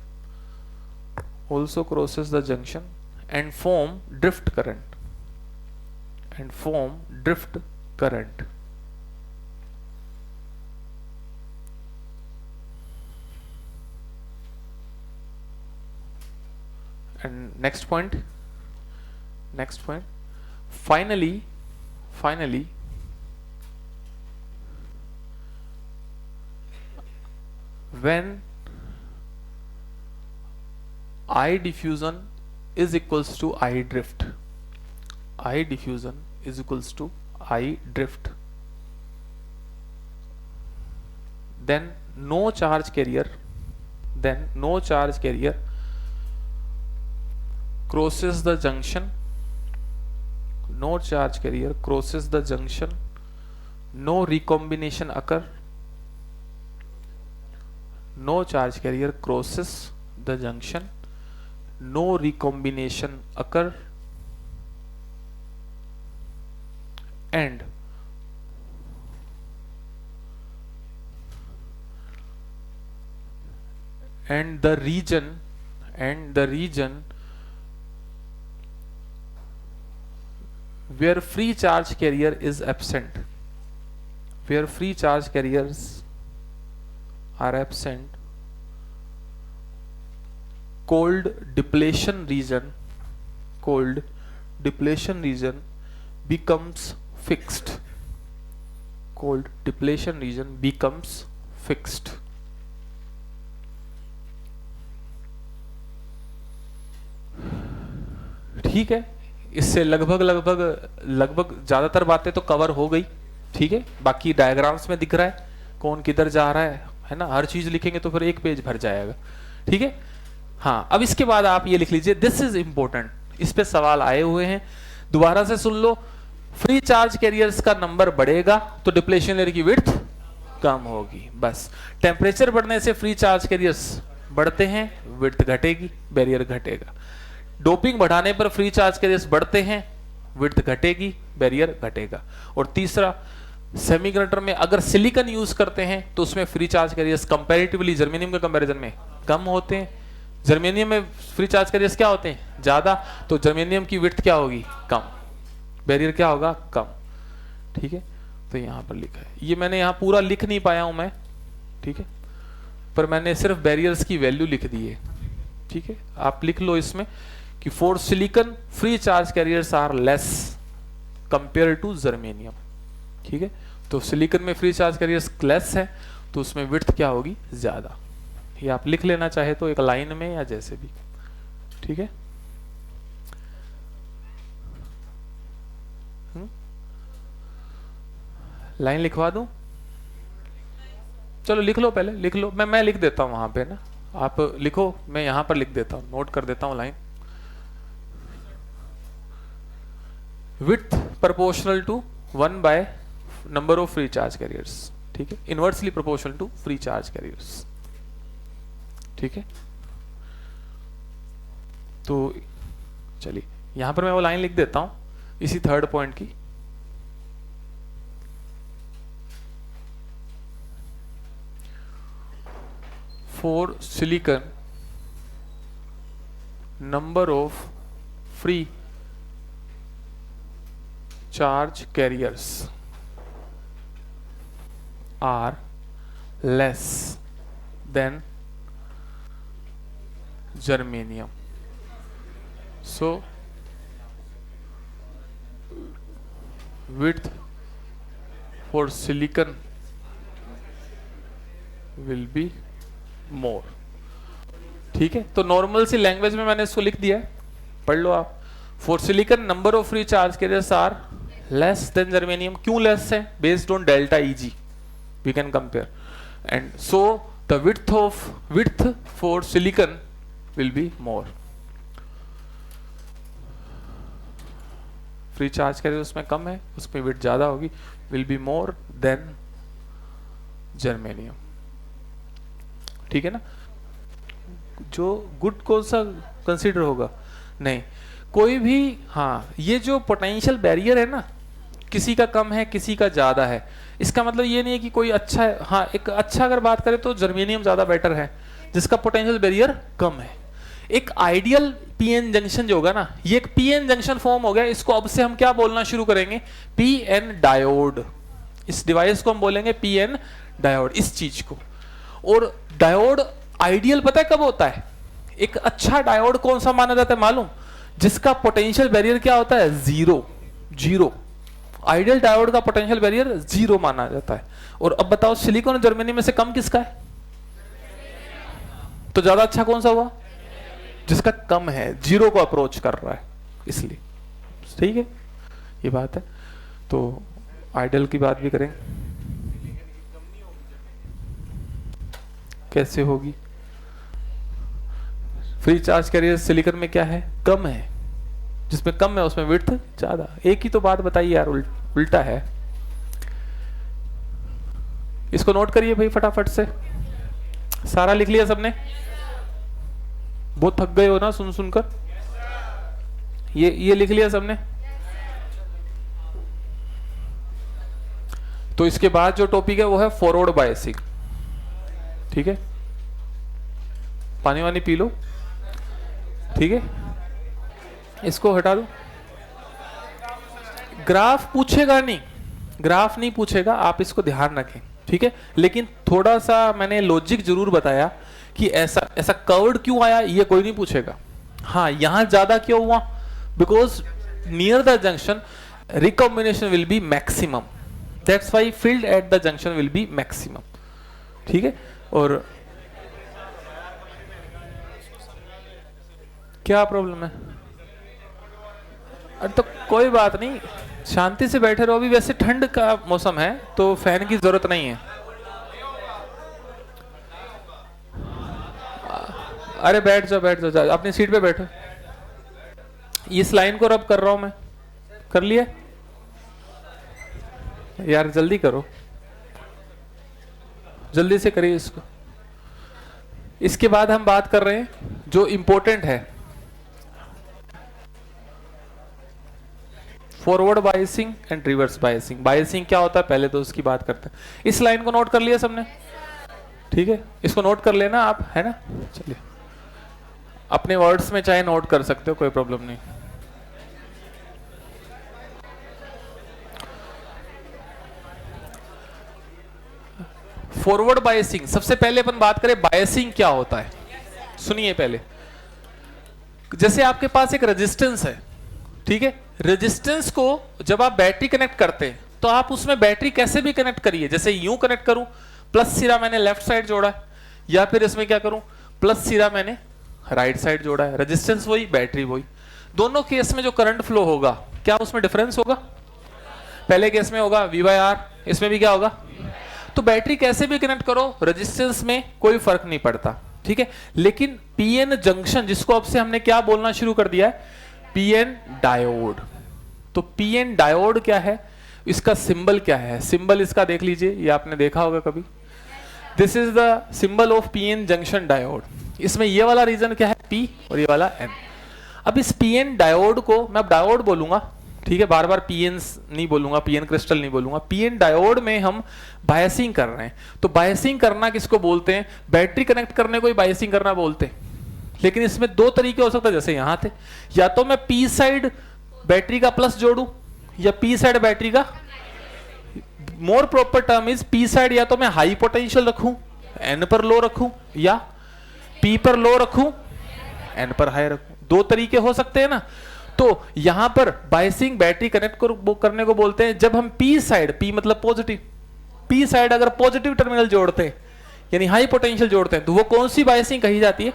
and form drift current. And next point, finally when I diffusion is equals to I drift, then no charge carrier crosses the junction, no recombination occur, no charge carrier crosses the junction, no recombination occur, and the region where free charge carrier is absent, where free charge carriers are absent, cold depletion region becomes fixed. ठीक है, इससे लगभग ज्यादातर बातें तो कवर हो गई। ठीक है, बाकी डायग्राम्स में दिख रहा है कौन किधर जा रहा है ना। हर चीज लिखेंगे तो फिर एक पेज भर जाएगा। ठीक है, हाँ, अब इसके बाद आप ये लिख लीजिए, दिस इज इंपॉर्टेंट, इस पे सवाल आए हुए हैं, दोबारा से सुन लो। फ्री चार्ज कैरियर्स का नंबर बढ़ेगा तो डिप्लेशन लेयर की विड्थ कम होगी, बस। टेम्परेचर बढ़ने से फ्री चार्ज कैरियर्स बढ़ते हैं, विड्थ घटेगी, बैरियर घटेगा। डोपिंग बढ़ाने पर फ्री चार्ज कैरियर्स बढ़ते हैं, विड्थ घटेगी, बैरियर घटेगा। और तीसरा, सेमीकंडक्टर में अगर सिलिकॉन यूज करते हैं तो उसमें free charge carriers comparatively germanium के कंपैरिजन में कम होते हैं। जर्मेनियम में फ्री चार्ज कैरियर्स क्या होते हैं, ज्यादा, तो जर्मेनियम की विड्थ क्या होगी, कम, बैरियर क्या होगा, कम। ठीक है, तो यहां पर लिखा है, ये मैंने यहां पूरा लिख नहीं पाया हूं मैं, ठीक है, पर मैंने सिर्फ बैरियर्स की वैल्यू लिख दी है। ठीक है, आप लिख लो इसमें कि for silicon free charge carriers are less compare to germanium. ठीक है, तो सिलिकॉन में फ्री चार्ज कैरियर्स लेस है तो उसमें विड्थ क्या होगी, ज्यादा। ये आप लिख लेना चाहे तो एक लाइन में या जैसे भी। ठीक है, लाइन लिखवा दूं, चलो लिख लो, पहले लिख लो, मैं लिख देता हूं वहां पे ना, आप लिखो, मैं यहां पर लिख देता हूं, नोट कर देता हूं line. Width proportional to 1 by number of free charge carriers. ठीक है, inversely proportional to free charge carriers. ठीक है, तो चलिए यहां पर मैं वो लाइन लिख देता हूं इसी थर्ड पॉइंट की। For silicon number of free charge carriers are less than germanium, so width for silicon will be more। ठीक है, तो नॉर्मल सी लैंग्वेज में मैंने इसको लिख दिया है, पढ़ लो आप। For silicon number of free charge carriers are less than germanium. क्यों लेस है, based on delta Eg we can compare, and so the width for silicon will be more। Free charge carrier उसमें कम है, उसमें विड्थ ज्यादा होगी, will be more than germanium. ठीक है ना, जो गुड कौन सा कंसीडर होगा, नहीं कोई भी। हाँ, ये जो पोटेंशियल बैरियर है ना, किसी का कम है, किसी का ज्यादा है। इसका मतलब ये नहीं है कि कोई अच्छा है। हाँ, एक अच्छा अगर बात करें तो जर्मेनियम ज्यादा बेटर है, जिसका पोटेंशियल बैरियर कम है। एक आइडियल पीएन जंक्शन जो होगा ना, ये एक पीएन जंक्शन फॉर्म हो गया। इसको अब से हम क्या बोलना शुरू करेंगे? PN diode. इस डिवाइस को हम बोलेंगे पीएन डायोड, इस चीज को। और डायोड आइडियल पता है कब होता है? एक अच्छा डायोड कौन सा माना जाता है मालूम? जिसका पोटेंशियल बैरियर क्या होता है? जीरो। जीरो। आइडियल डायोड का पोटेंशियल बैरियर जीरो माना जाता है। और अब बताओ, सिलिकॉन और जर्मेनियम में से कम किसका है? तो ज्यादा अच्छा कौन सा हुआ? जिसका कम है, जीरो को अप्रोच कर रहा है, इसलिए। ठीक है, ये बात है। तो आइडियल की बात भी करें, कैसे होगी? फ्री चार्ज कैरियर सिलिकॉन में क्या है? कम है। जिसमें कम है उसमें विड्थ ज्यादा। एक ही तो बात बताइए यार, उल्टा है। इसको नोट करिए भाई फटाफट से। सारा लिख लिया सबने? बहुत थक गए हो ना सुन सुनकर? ये लिख लिया सबने? तो इसके बाद जो टॉपिक है वो है फॉरवर्ड बायसिंग। ठीक है, पानी वानी पी लो। ठीक है, इसको हटा दो। ग्राफ पूछेगा नहीं, ग्राफ नहीं पूछेगा, आप इसको ध्यान रखें। ठीक है, लेकिन थोड़ा सा मैंने लॉजिक जरूर बताया कि ऐसा ऐसा कर्व्ड क्यों आया, ये कोई नहीं पूछेगा। हाँ, यहां ज्यादा क्यों हुआ? Because near the junction recombination will be maximum, that's why field at the junction will be maximum. ठीक है, और क्या प्रॉब्लम है? अरे तो कोई बात नहीं, शांति से बैठे रहो। अभी वैसे ठंड का मौसम है तो फैन की जरूरत नहीं है। अरे बैठ जाओ, बैठ जाओ, अपनी सीट पे बैठो। इस लाइन को रब कर रहा हूं मैं। कर लिया यार, जल्दी करो, जल्दी से करिए इसको। इसके बाद हम बात कर रहे हैं जो इंपॉर्टेंट है, forward biasing and reverse biasing. Biasing क्या होता है पहले तो उसकी बात करते हैं। इस लाइन को नोट कर लिया सबने? ठीक है, इसको नोट कर लेना आप, है ना? चलिए, अपने वर्ड्स में चाहे नोट कर सकते हो, कोई प्रॉब्लम नहीं। फॉरवर्ड बायसिंग, सबसे पहले अपन बात करें बायसिंग क्या होता है। सुनिए पहले, जैसे आपके पास एक रेजिस्टेंस है, ठीक है, रेजिस्टेंस को जब आप बैटरी कनेक्ट करते हैं तो आप उसमें बैटरी कैसे भी कनेक्ट करिए। जैसे यूं कनेक्ट करूं, प्लस सिरा मैंने लेफ्ट साइड जोड़ा है, या फिर इसमें क्या करूं, प्लस सिरा मैंने राइट साइड जोड़ा है। रेजिस्टेंस वही, बैटरी वही। दोनों केस में जो करंट फ्लो होगा, क्या उसमें डिफरेंस होगा? पहले केस में होगा V/R, इसमें भी क्या होगा? तो बैटरी कैसे भी कनेक्ट करो, रेजिस्टेंस में कोई फर्क नहीं पड़ता। ठीक है, लेकिन पीएन जंक्शन, जिसको अब से हमने क्या बोलना शुरू कर दिया है, पीएन डायोड। तो पीएन डायोड क्या है, इसका सिंबल क्या है? सिंबल इसका देख लीजिए, ये आपने देखा होगा कभी। This is the symbol of PN junction diode. इसमें ये वाला रीजन क्या है, P, और ये वाला N। अब इस पीएन डायोड को मैं अब डायोड बोलूंगा, ठीक है, बार बार पीएन नहीं बोलूंगा, पीएन क्रिस्टल नहीं बोलूंगा। पीएन डायोड में हम बायसिंग कर रहे हैं। तो बायसिंग करना किसको बोलते हैं? बैटरी कनेक्ट करने को ही बायसिंग करना बोलते हैं। लेकिन इसमें दो तरीके हो सकते हैं, जैसे यहां थे, या तो मैं पी साइड बैटरी का प्लस जोड़ू, या पी साइड बैटरी का, more proper term is P side, या तो मैं हाई पोटेंशियल रखूं, एन पर लो रखूं, या पी पर लो रखूं, एन पर हाई रखूं। दो तरीके हो सकते हैं ना। तो यहां पर बायसिंग बैटरी कनेक्ट करने को बोलते हैं जब हम पी साइड, पी मतलब पॉजिटिव, पी साइड अगर पॉजिटिव टर्मिनल जोड़ते हैं यानी हाई पोटेंशियल जोड़ते हैं, तो वो कौन सी बायसिंग कही जाती है?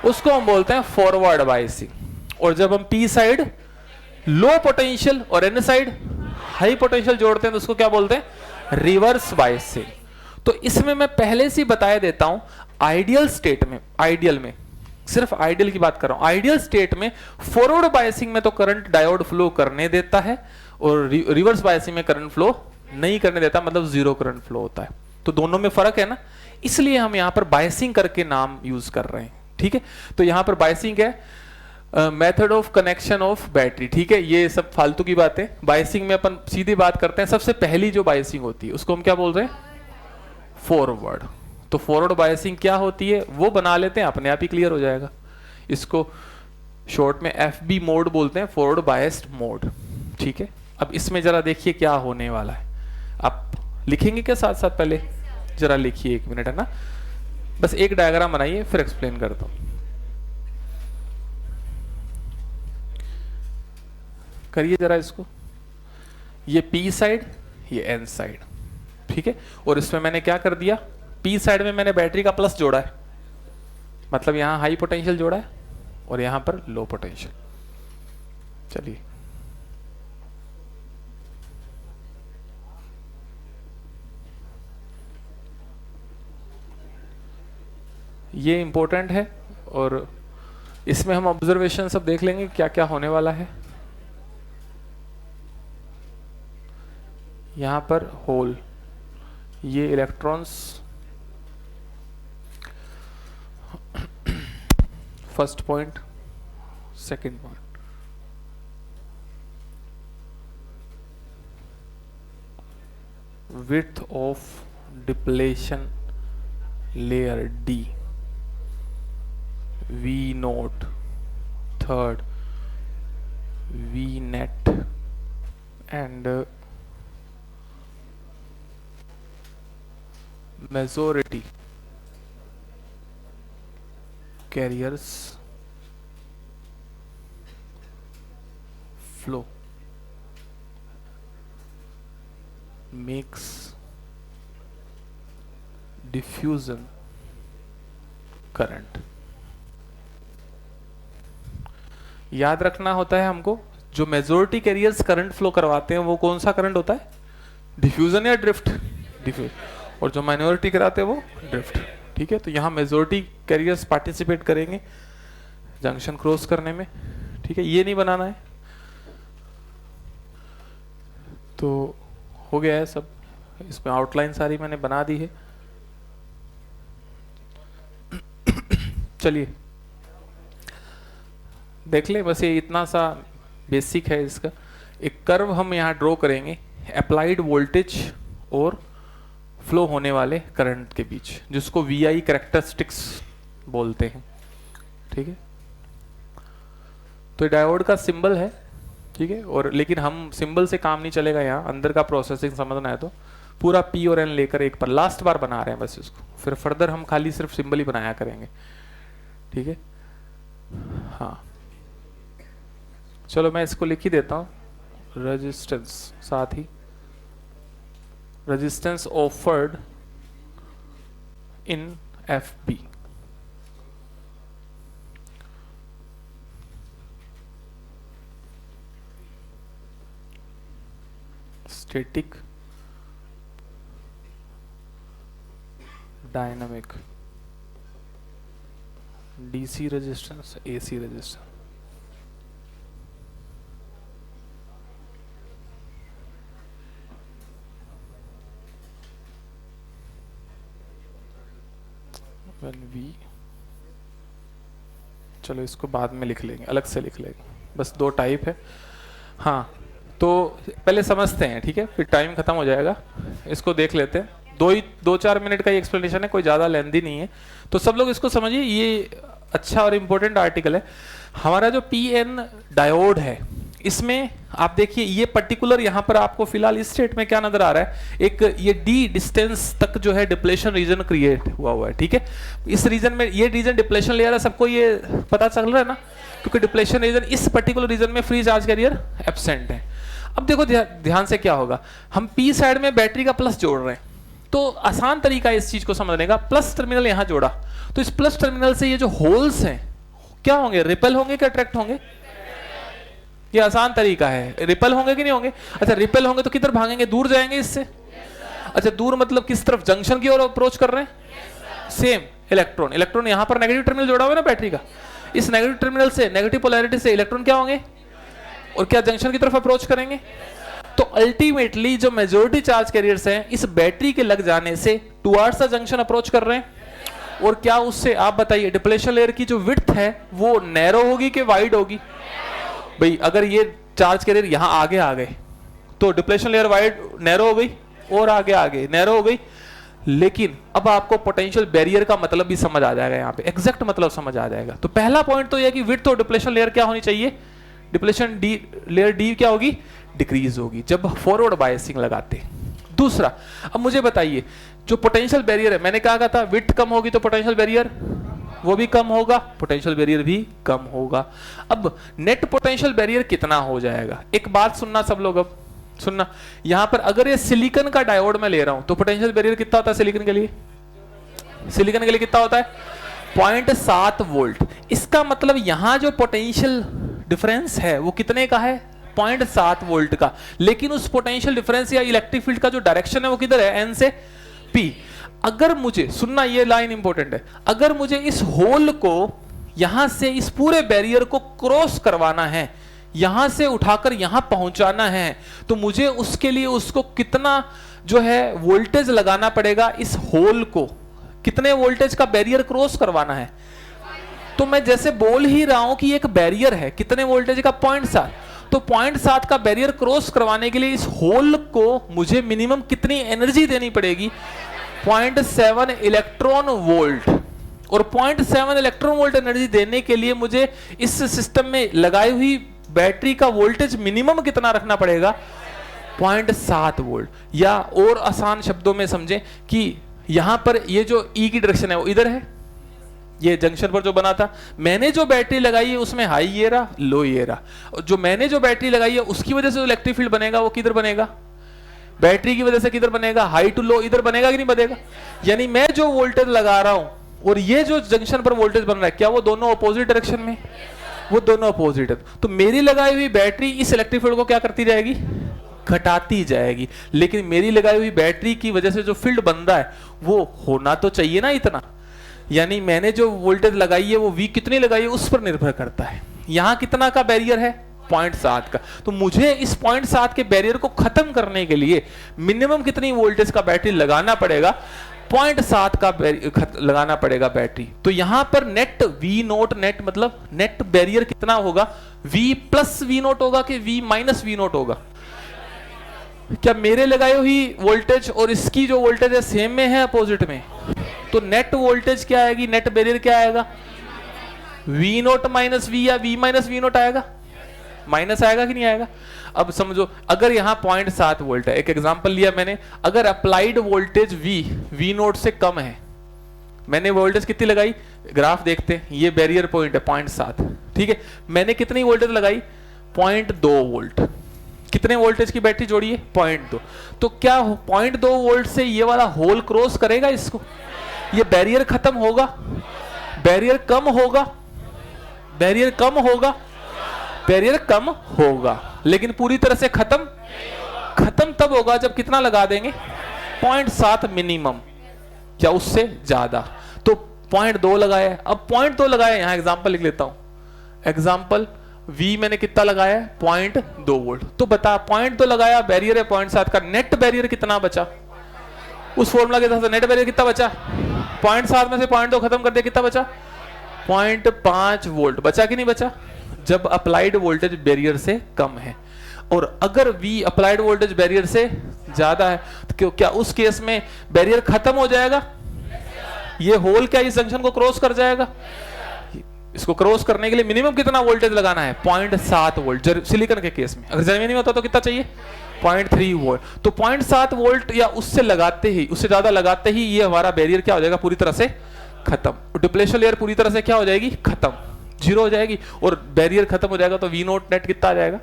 उसको हम बोलते हैं फॉरवर्ड बायसिंग। और जब हम पी साइड लो पोटेंशियल और एन साइड हाई पोटेंशियल जोड़ते हैं तो उसको क्या बोलते हैं? Reverse biasing. तो इसमें मैं पहले से बता देता हूं, आइडियल स्टेट में, आइडियल में, सिर्फ आइडियल की बात कर रहा हूं, आइडियल स्टेट में फॉरवर्ड बायसिंग में तो करंट डायोड फ्लो करने देता है, और रिवर्स बायसिंग में करंट फ्लो नहीं करने देता, मतलब जीरो करंट फ्लो होता है। तो दोनों में फर्क है ना, इसलिए हम यहां पर बायसिंग करके नाम यूज कर रहे हैं। ठीक है, तो यहां पर बायसिंग है method of connection of battery, ठीक है, ये सब फालतू की बातें। बायसिंग में अपन सीधी बात करते हैं। सबसे पहली जो बायसिंग होती है उसको हम क्या बोल रहे हैं? फॉरवर्ड। तो फॉरवर्ड बायसिंग क्या होती है वो बना लेते हैं, अपने आप ही क्लियर हो जाएगा। इसको शॉर्ट में FB मोड बोलते हैं, फॉरवर्ड बायस्ड मोड, ठीक है। अब इसमें जरा देखिए क्या होने वाला है। आप लिखेंगे क्या साथ साथ? पहले जरा लिखिए, 1 मिनट है ना, बस एक डायग्राम बनाइए फिर एक्सप्लेन करता हूं। करिए जरा इसको। ये P साइड, ये N साइड, ठीक है। और इसमें मैंने क्या कर दिया? P साइड में मैंने बैटरी का प्लस जोड़ा है, मतलब यहां हाई पोटेंशियल जोड़ा है और यहां पर लो पोटेंशियल। चलिए, ये इंपॉर्टेंट है और इसमें हम ऑब्जर्वेशन सब देख लेंगे क्या क्या होने वाला है। यहां पर होल, ये electrons, first point, second point, width of depletion layer D, V note, third, V net and majority carriers flow makes diffusion current। याद रखना होता है हमको, जो मेजोरिटी कैरियर्स करंट फ्लो करवाते हैं वो कौन सा करंट होता है? डिफ्यूजन या ड्रिफ्ट? डिफ्यूजन। और जो माइनॉरिटी कराते हैं वो ड्रिफ्ट, ठीक है। तो यहाँ मेजोरिटी कैरियर्स पार्टिसिपेट करेंगे जंक्शन क्रॉस करने में, ठीक है। ये नहीं बनाना है। तो हो गया है सब, इसमें आउटलाइन सारी मैंने बना दी है। चलिए देख ले, बस ये इतना सा बेसिक है इसका। एक कर्व हम यहाँ ड्रॉ करेंगे अप्लाइड वोल्टेज और फ्लो होने वाले करंट के बीच, जिसको VI कैरेक्टरिस्टिक्स बोलते हैं, ठीक है। तो डायोड का सिंबल है, ठीक है। और लेकिन हम सिंबल से काम नहीं चलेगा, यहाँ अंदर का प्रोसेसिंग समझना है तो पूरा P और N लेकर एक बार लास्ट बार बना रहे हैं बस इसको, फिर फर्दर हम खाली सिर्फ सिंबल ही बनाया करेंगे, ठीक है। हाँ चलो मैं इसको लिख ही देता हूँ, रेजिस्टेंस, साथ ही resistance offered in FB, static, dynamic, DC resistance, AC resistance. V, चलो इसको बाद में लिख लेंगे, अलग से लिख लेंगे, बस 2 टाइप है। हाँ तो पहले समझते हैं, ठीक है, फिर टाइम खत्म हो जाएगा। इसको देख लेते हैं, 2-4 मिनट का ही एक्सप्लेनेशन है, कोई ज़्यादा लेंदी नहीं है। तो सब लोग इसको समझिए, ये अच्छा और इम्पोर्टेंट आर्टिकल है। हमारा जो PN डायोड है, इसमें आप देखिए ये पर्टिकुलर यहाँ पर आपको फिलहाल इस स्टेट में क्या नजर आ रहा है, एक ये D डिस्टेंस तक जो है डिप्लेशन रीजन क्रिएट हुआ है, ठीक है। इस रीजन में ये रीजन डिप्लेशन लेयर है, सबको ये पता चल रहा है ना, क्योंकि डिप्लेशन रीजन, इस पर्टिकुलर रीजन में फ्री चार्ज कैरियर एब्सेंट है। अब देखो ध्यान से क्या होगा, हम P साइड में बैटरी का प्लस जोड़ रहे हैं, तो आसान तरीका है इस चीज को समझने का, प्लस टर्मिनल यहां जोड़ा, तो इस प्लस टर्मिनल से ये जो होल्स हैं क्या होंगे, रिपेल होंगे क्या अट्रैक्ट होंगे? ये आसान तरीका है, रिपेल होंगे कि नहीं होंगे? अच्छा रिपेल होंगे तो किधर भागेंगे, दूर जाएंगे इससे। अच्छा दूर मतलब किस तरफ, जंक्शन की ओर अप्रोच कर रहे हैं। सेम इलेक्ट्रॉन, इलेक्ट्रॉन यहां पर नेगेटिव टर्मिनल जोड़ा हुआ है ना बैटरी का, इस नेगेटिव टर्मिनल से, नेगेटिव पोलैरिटी से इलेक्ट्रॉन क्या होंगे और क्या जंक्शन की तरफ अप्रोच करेंगे। तो अल्टीमेटली जो मेजॉरिटी चार्ज कैरियर्स हैं इस बैटरी के लग जाने से टुवर्ड्स द जंक्शन अप्रोच कर रहे हैं, और क्या उससे, आप बताइए, डिप्लेशन लेयर की जो विड्थ है वो नैरो होगी कि वाइड होगी? भाई अगर ये चार्ज कैरियर यहां आगे आ गए तो डिप्लेशन लेयर वाइड नैरो हो गई, और आगे आगे नैरो हो गई। लेकिन अब आपको पोटेंशियल बैरियर का मतलब भी समझ आ जाएगा, यहाँ पे एग्जैक्ट मतलब समझ आ जाएगा। तो पहला पॉइंट तो यह कि विड्थ और डिप्लेशन लेयर क्या होनी चाहिए, डिप्लेशन डी लेयर डी क्या होगी, डिक्रीज होगी जब फॉरवर्ड बायसिंग लगाते। दूसरा, अब मुझे बताइए जो पोटेंशियल बैरियर है, मैंने कहा था विड्थ कम होगी तो पोटेंशियल बैरियर वो भी कम होगा, पोटेंशियल बैरियर भी कम होगा। अब नेट पोटेंशियल बैरियर कितना हो जाएगा, एक बात सुनना सब लोग, अब सुनना, यहां पर अगर ये सिलिकॉन का डायोड मैं ले रहा हूं तो पोटेंशियल बैरियर कितना होता है सिलिकॉन के लिए? सिलिकॉन के लिए कितना होता है? 0.7 वोल्ट। इसका मतलब यहां जो पोटेंशियल डिफरेंस है वो कितने का है? 0.7 वोल्ट का। लेकिन उस पोटेंशियल डिफरेंस या इलेक्ट्रिक फील्ड का जो डायरेक्शन है वो किधर है? एन से पी। अगर मुझे, सुनना ये लाइन इंपॉर्टेंट है, अगर मुझे इस होल को यहां से इस पूरे बैरियर को क्रॉस करवाना है, यहां से उठाकर यहां पहुंचाना है, तो मुझे उसके लिए उसको कितना जो है वोल्टेज लगाना पड़ेगा? इस होल को कितने वोल्टेज का बैरियर क्रॉस करवाना है? तो मैं जैसे बोल ही रहा हूं कि एक बैरियर है कितने वोल्टेज का? 0.7। तो 0.7 का बैरियर क्रॉस करवाने के लिए इस होल को मुझे मिनिमम कितनी एनर्जी देनी पड़ेगी? 0.7 इलेक्ट्रॉन वोल्ट। और 0.7 इलेक्ट्रॉन वोल्ट एनर्जी देने के लिए मुझे इस सिस्टम में लगाई हुई बैटरी का वोल्टेज मिनिमम कितना रखना पड़ेगा? 0.7 वोल्ट। या और आसान शब्दों में समझें कि यहां पर ये जो ई की डायरेक्शन है वो इधर है, ये जंक्शन पर जो बना था, मैंने जो बैटरी लगाई है उसमें हाई ये रहा, लो ये रहा। जो मैंने जो बैटरी लगाई है उसकी वजह से जो इलेक्ट्रिक फील्ड बनेगा वो किधर बनेगा? बैटरी की वजह से किधर बनेगा? हाई टू लो इधर बनेगा कि नहीं बनेगा? यानी मैं जो वोल्टेज लगा रहा हूं और ये जो जंक्शन पर वोल्टेज बन रहा है, क्या वो दोनों अपोजिट डायरेक्शन में? वो दोनों अपोजिट है। तो मेरी लगाई हुई बैटरी इस इलेक्ट्रिक फील्ड को क्या करती जाएगी? घटाती जाएगी। लेकिन मेरी लगाई हुई बैटरी की वजह से जो फील्ड बन रहा है वो होना तो चाहिए ना इतना। यानी मैंने जो वोल्टेज लगाई है वो वी कितनी लगाई है उस पर निर्भर करता है। यहां कितना का बैरियर है? 0.7 का। तो मुझे इस 0.7 के बैरियर को खत्म करने के लिए मिनिमम कितनी वोल्टेज का बैटरी लगाना पड़ेगा? 0.7 का लगाना पड़ेगा बैटरी। तो यहां पर नेट वी नोट, नेट मतलब नेट बैरियर कितना होगा? V प्लस वी नोट होगा कि V माइनस वी नोट होगा? क्या मेरे लगाई हुई वोल्टेज और इसकी जो वोल्टेज है सेम में है, अपोजिट में? तो नेट वोल्टेज क्या आएगी, नेट बैरियर क्या आएगा? वी नोट माइनस वी या वी माइनस वी नोट आएगा? माइनस आएगा कि नहीं आएगा? अब समझो, अगर यहां 0.7 वोल्ट है, एक एग्जांपल लिया मैंने, अगर अप्लाइड वोल्टेज वी नोट से कम है, मैंने वोल्टेज कितनी लगाई? ग्राफ देखते हैं, ये बैरियर पॉइंट है 0.7, ठीक है। मैंने कितनी वोल्टेज लगाई? 0.2 वोल्ट। कितने वोल्टेज की बैटरी जोड़ी है? 0.2। तो क्या 0.2 वोल्ट से ये वाला होल क्रॉस करेगा इसको? ये बैरियर खत्म होगा? बैरियर कम होगा? बैरियर कम होगा? बैरियर कम होगा, लेकिन पूरी तरह से खत्म खत्म तब होगा जब कितना लगा देंगे? 0.7 मिनिमम, क्या उससे ज्यादा? तो 0.2 लगाया। अब 0.2 लगाया, यहां एग्जांपल लिख लेता हूं। एग्जांपल V मैंने कितना लगाया है? 0.2 वोल्ट। तो बता, 0.2 लगाया, बैरियर है 0.7 का, नेट बैरियर कितना बचा? उस फॉर्मूला के हिसाब से नेट बैरियर कितना बचा? 0.7 में से 0.2 खत्म कर दिया, कितना बचा? 0.5 वोल्ट बचा कि नहीं बचा? जब अप्लाइड वोल्टेज बैरियर से कम है। और अगर V अप्लाइड वोल्टेज बैरियर से ज्यादा है तो क्या उस केस में बैरियर खत्म हो जाएगा? ये होल क्या इस जंक्शन को क्रॉस कर जाएगा? इसको क्रॉस करने के लिए मिनिमम कितना वोल्टेज लगाना है? 0.7 वोल्ट सिलिकॉन के केस में। अगर जर्मेनियम होता तो कितना चाहिए? 0.3 वोल्ट। तो 0.7 वोल्ट या उससे लगाते ही, उससे ज्यादा लगाते ही ये हमारा बैरियर क्या हो जाएगा? पूरी तरह से खत्म। डिप्लेशन लेयर पूरी तरह से क्या हो जाएगी? खत्म, जीरो हो जाएगी। और बैरियर खत्म हो जाएगा तो वी नोट नेट कितना आ जाएगा?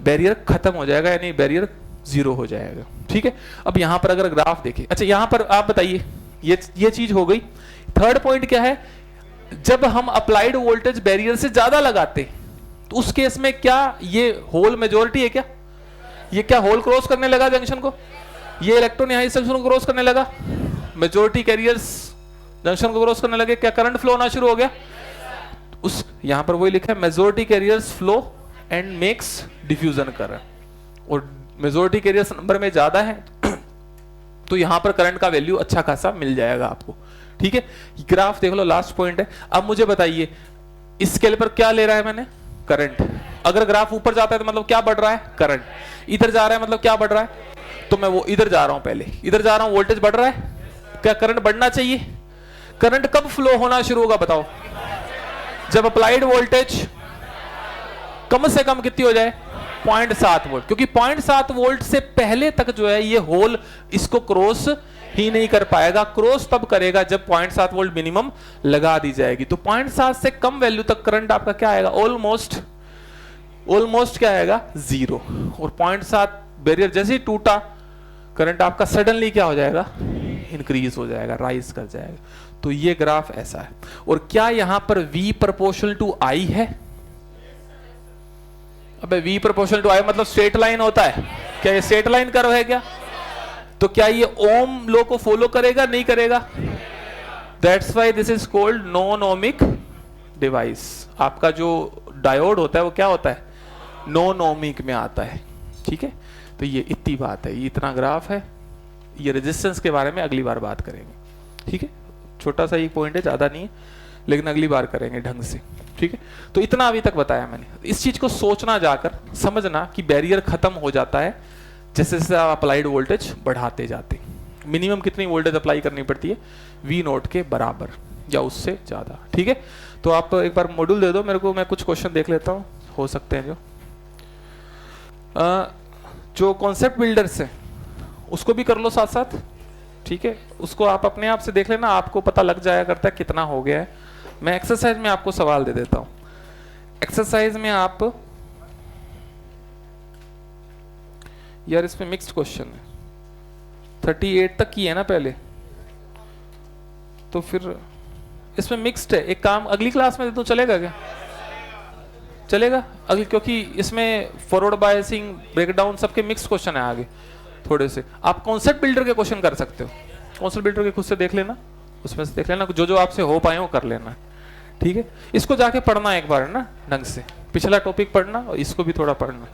बैरियर खत्म हो जाएगा, यानी बैरियर जीरो हो जाएगा, ठीक है। अब यहां पर अगर ग्राफ देखें, अच्छा यहां पर आप बताइए, ये चीज हो गई। थर्ड पॉइंट क्या है? जब हम अप्लाइड वोल्टेज बैरियर से ज्यादा लगाते तो उस केस में क्या ये होल मेजॉरिटी है? क्या ये क्या होल क्रॉस करने लगा जंक्शन को? ये इलेक्ट्रॉन यहां इस जंक्शन को क्रॉस करने लगा, मेजॉरिटी कैरियर्स जंक्शन को क्रॉस करने लगे, क्या करंट फ्लो होना शुरू हो गया? उस यहां पर वही लिखा है, majority carriers flow and makes diffusion current. और मेजॉरिटी कैरियर्स नंबर में ज्यादा है तो यहां पर करंट का वैल्यू अच्छा खासा मिल जाएगा आपको, ठीक है, ग्राफ देख लो, लास्ट पॉइंट है। अब मुझे बताइए इस स्केल पर क्या ले रहा है मैंने, करंट। अगर ग्राफ ऊपर जाता है तो मतलब क्या बढ़ रहा है, करंट। इधर जा रहा है मतलब क्या बढ़ रहा है, तो मैं वो इधर जा रहा हूं, पहले इधर जा रहा हूं, वोल्टेज बढ़ रहा है, क्या करंट बढ़ना चाहिए। करंट कब फ्लो होना शुरू होगा बताओ, जब अप्लाइड वोल्टेज कम से कम कितनी हो जाए, 0.7 वोल्ट, क्योंकि 0.7 वोल्ट से पहले तक जो है ये होल इसको क्रॉस ही नहीं कर पाएगा। क्रॉस तब करेगा जब 0.7 वोल्ट मिनिमम लगा दी जाएगी। तो 0.7 से कम वैल्यू तक करंट आपका क्या आएगा, ऑलमोस्ट क्या आएगा, 0। और 0.7 बैरियर जैसे ही टूटा, करंट आपका सडनली क्या हो जाएगा, इंक्रीज हो जाएगा, राइज कर जाएगा। तो ये ग्राफ ऐसा है। और क्या यहां पर V प्रोपोर्शनल टू I है, अबे V प्रोपोर्शनल टू I मतलब स्ट्रेट लाइन होता है क्या, ये स्ट्रेट लाइन कर्व है क्या, तो क्या ये ओम लॉ को फॉलो करेगा, नहीं करेगा। That's why this is called non ohmic device. आपका जो डायोड होता है वो क्या होता है, नॉन ओमिक में आता है, ठीक है। तो ये इतनी बात है, ये इतना ग्राफ है। ये रेजिस्टेंस के बारे में अगली बार बात करेंगे, ठीक है। छोटा सा ही पॉइंट है, ज्यादा नहीं है, लेकिन अगली बार करेंगे ढंग से, ठीक है। तो इतना अभी तक बताया मैंने। इस चीज को सोचना, जाकर समझना कि बैरियर खत्म हो जाता है जैसे जैसे आप अप्लाइड वोल्टेज बढ़ाते जाते। मिनिमम कितनी वोल्टेज अप्लाई करनी पड़ती है, V0 के बराबर या उससे ज्यादा, ठीक है। तो आप एक बार मॉड्यूल दे दो मेरे को, मैं कुछ क्वेश्चन देख लेता हूँ, हो सकते हैं जो कॉन्सेप्ट बिल्डर्स है उसको भी कर लो साथ साथ, ठीक है। उसको आप अपने आप से देख लेना, आपको पता लग जाया करता है कितना हो गया है। मैं एक्सरसाइज में आपको सवाल दे देता हूं। एक्सरसाइज में आप, यार इसमें मिक्स्ड क्वेश्चन है, 38 तक की है ना पहले, तो फिर इसमें मिक्स्ड है। एक काम अगली क्लास में दे दो, चलेगा क्या, चलेगा अगली, क्योंकि इसमें फॉरवर्ड बायसिंग, ब्रेकडाउन सबके मिक्स क्वेश्चन है आगे थोड़े से। आप कॉन्सेप्ट बिल्डर के क्वेश्चन कर सकते हो, कॉन्सेप्ट बिल्डर के खुद से देख लेना, उसमें से देख लेना, जो आपसे हो पाए वो कर लेना, ठीक है। इसको जाके पढ़ना एक बार है ना ढंग से, पिछला टॉपिक पढ़ना और इसको भी थोड़ा पढ़ना।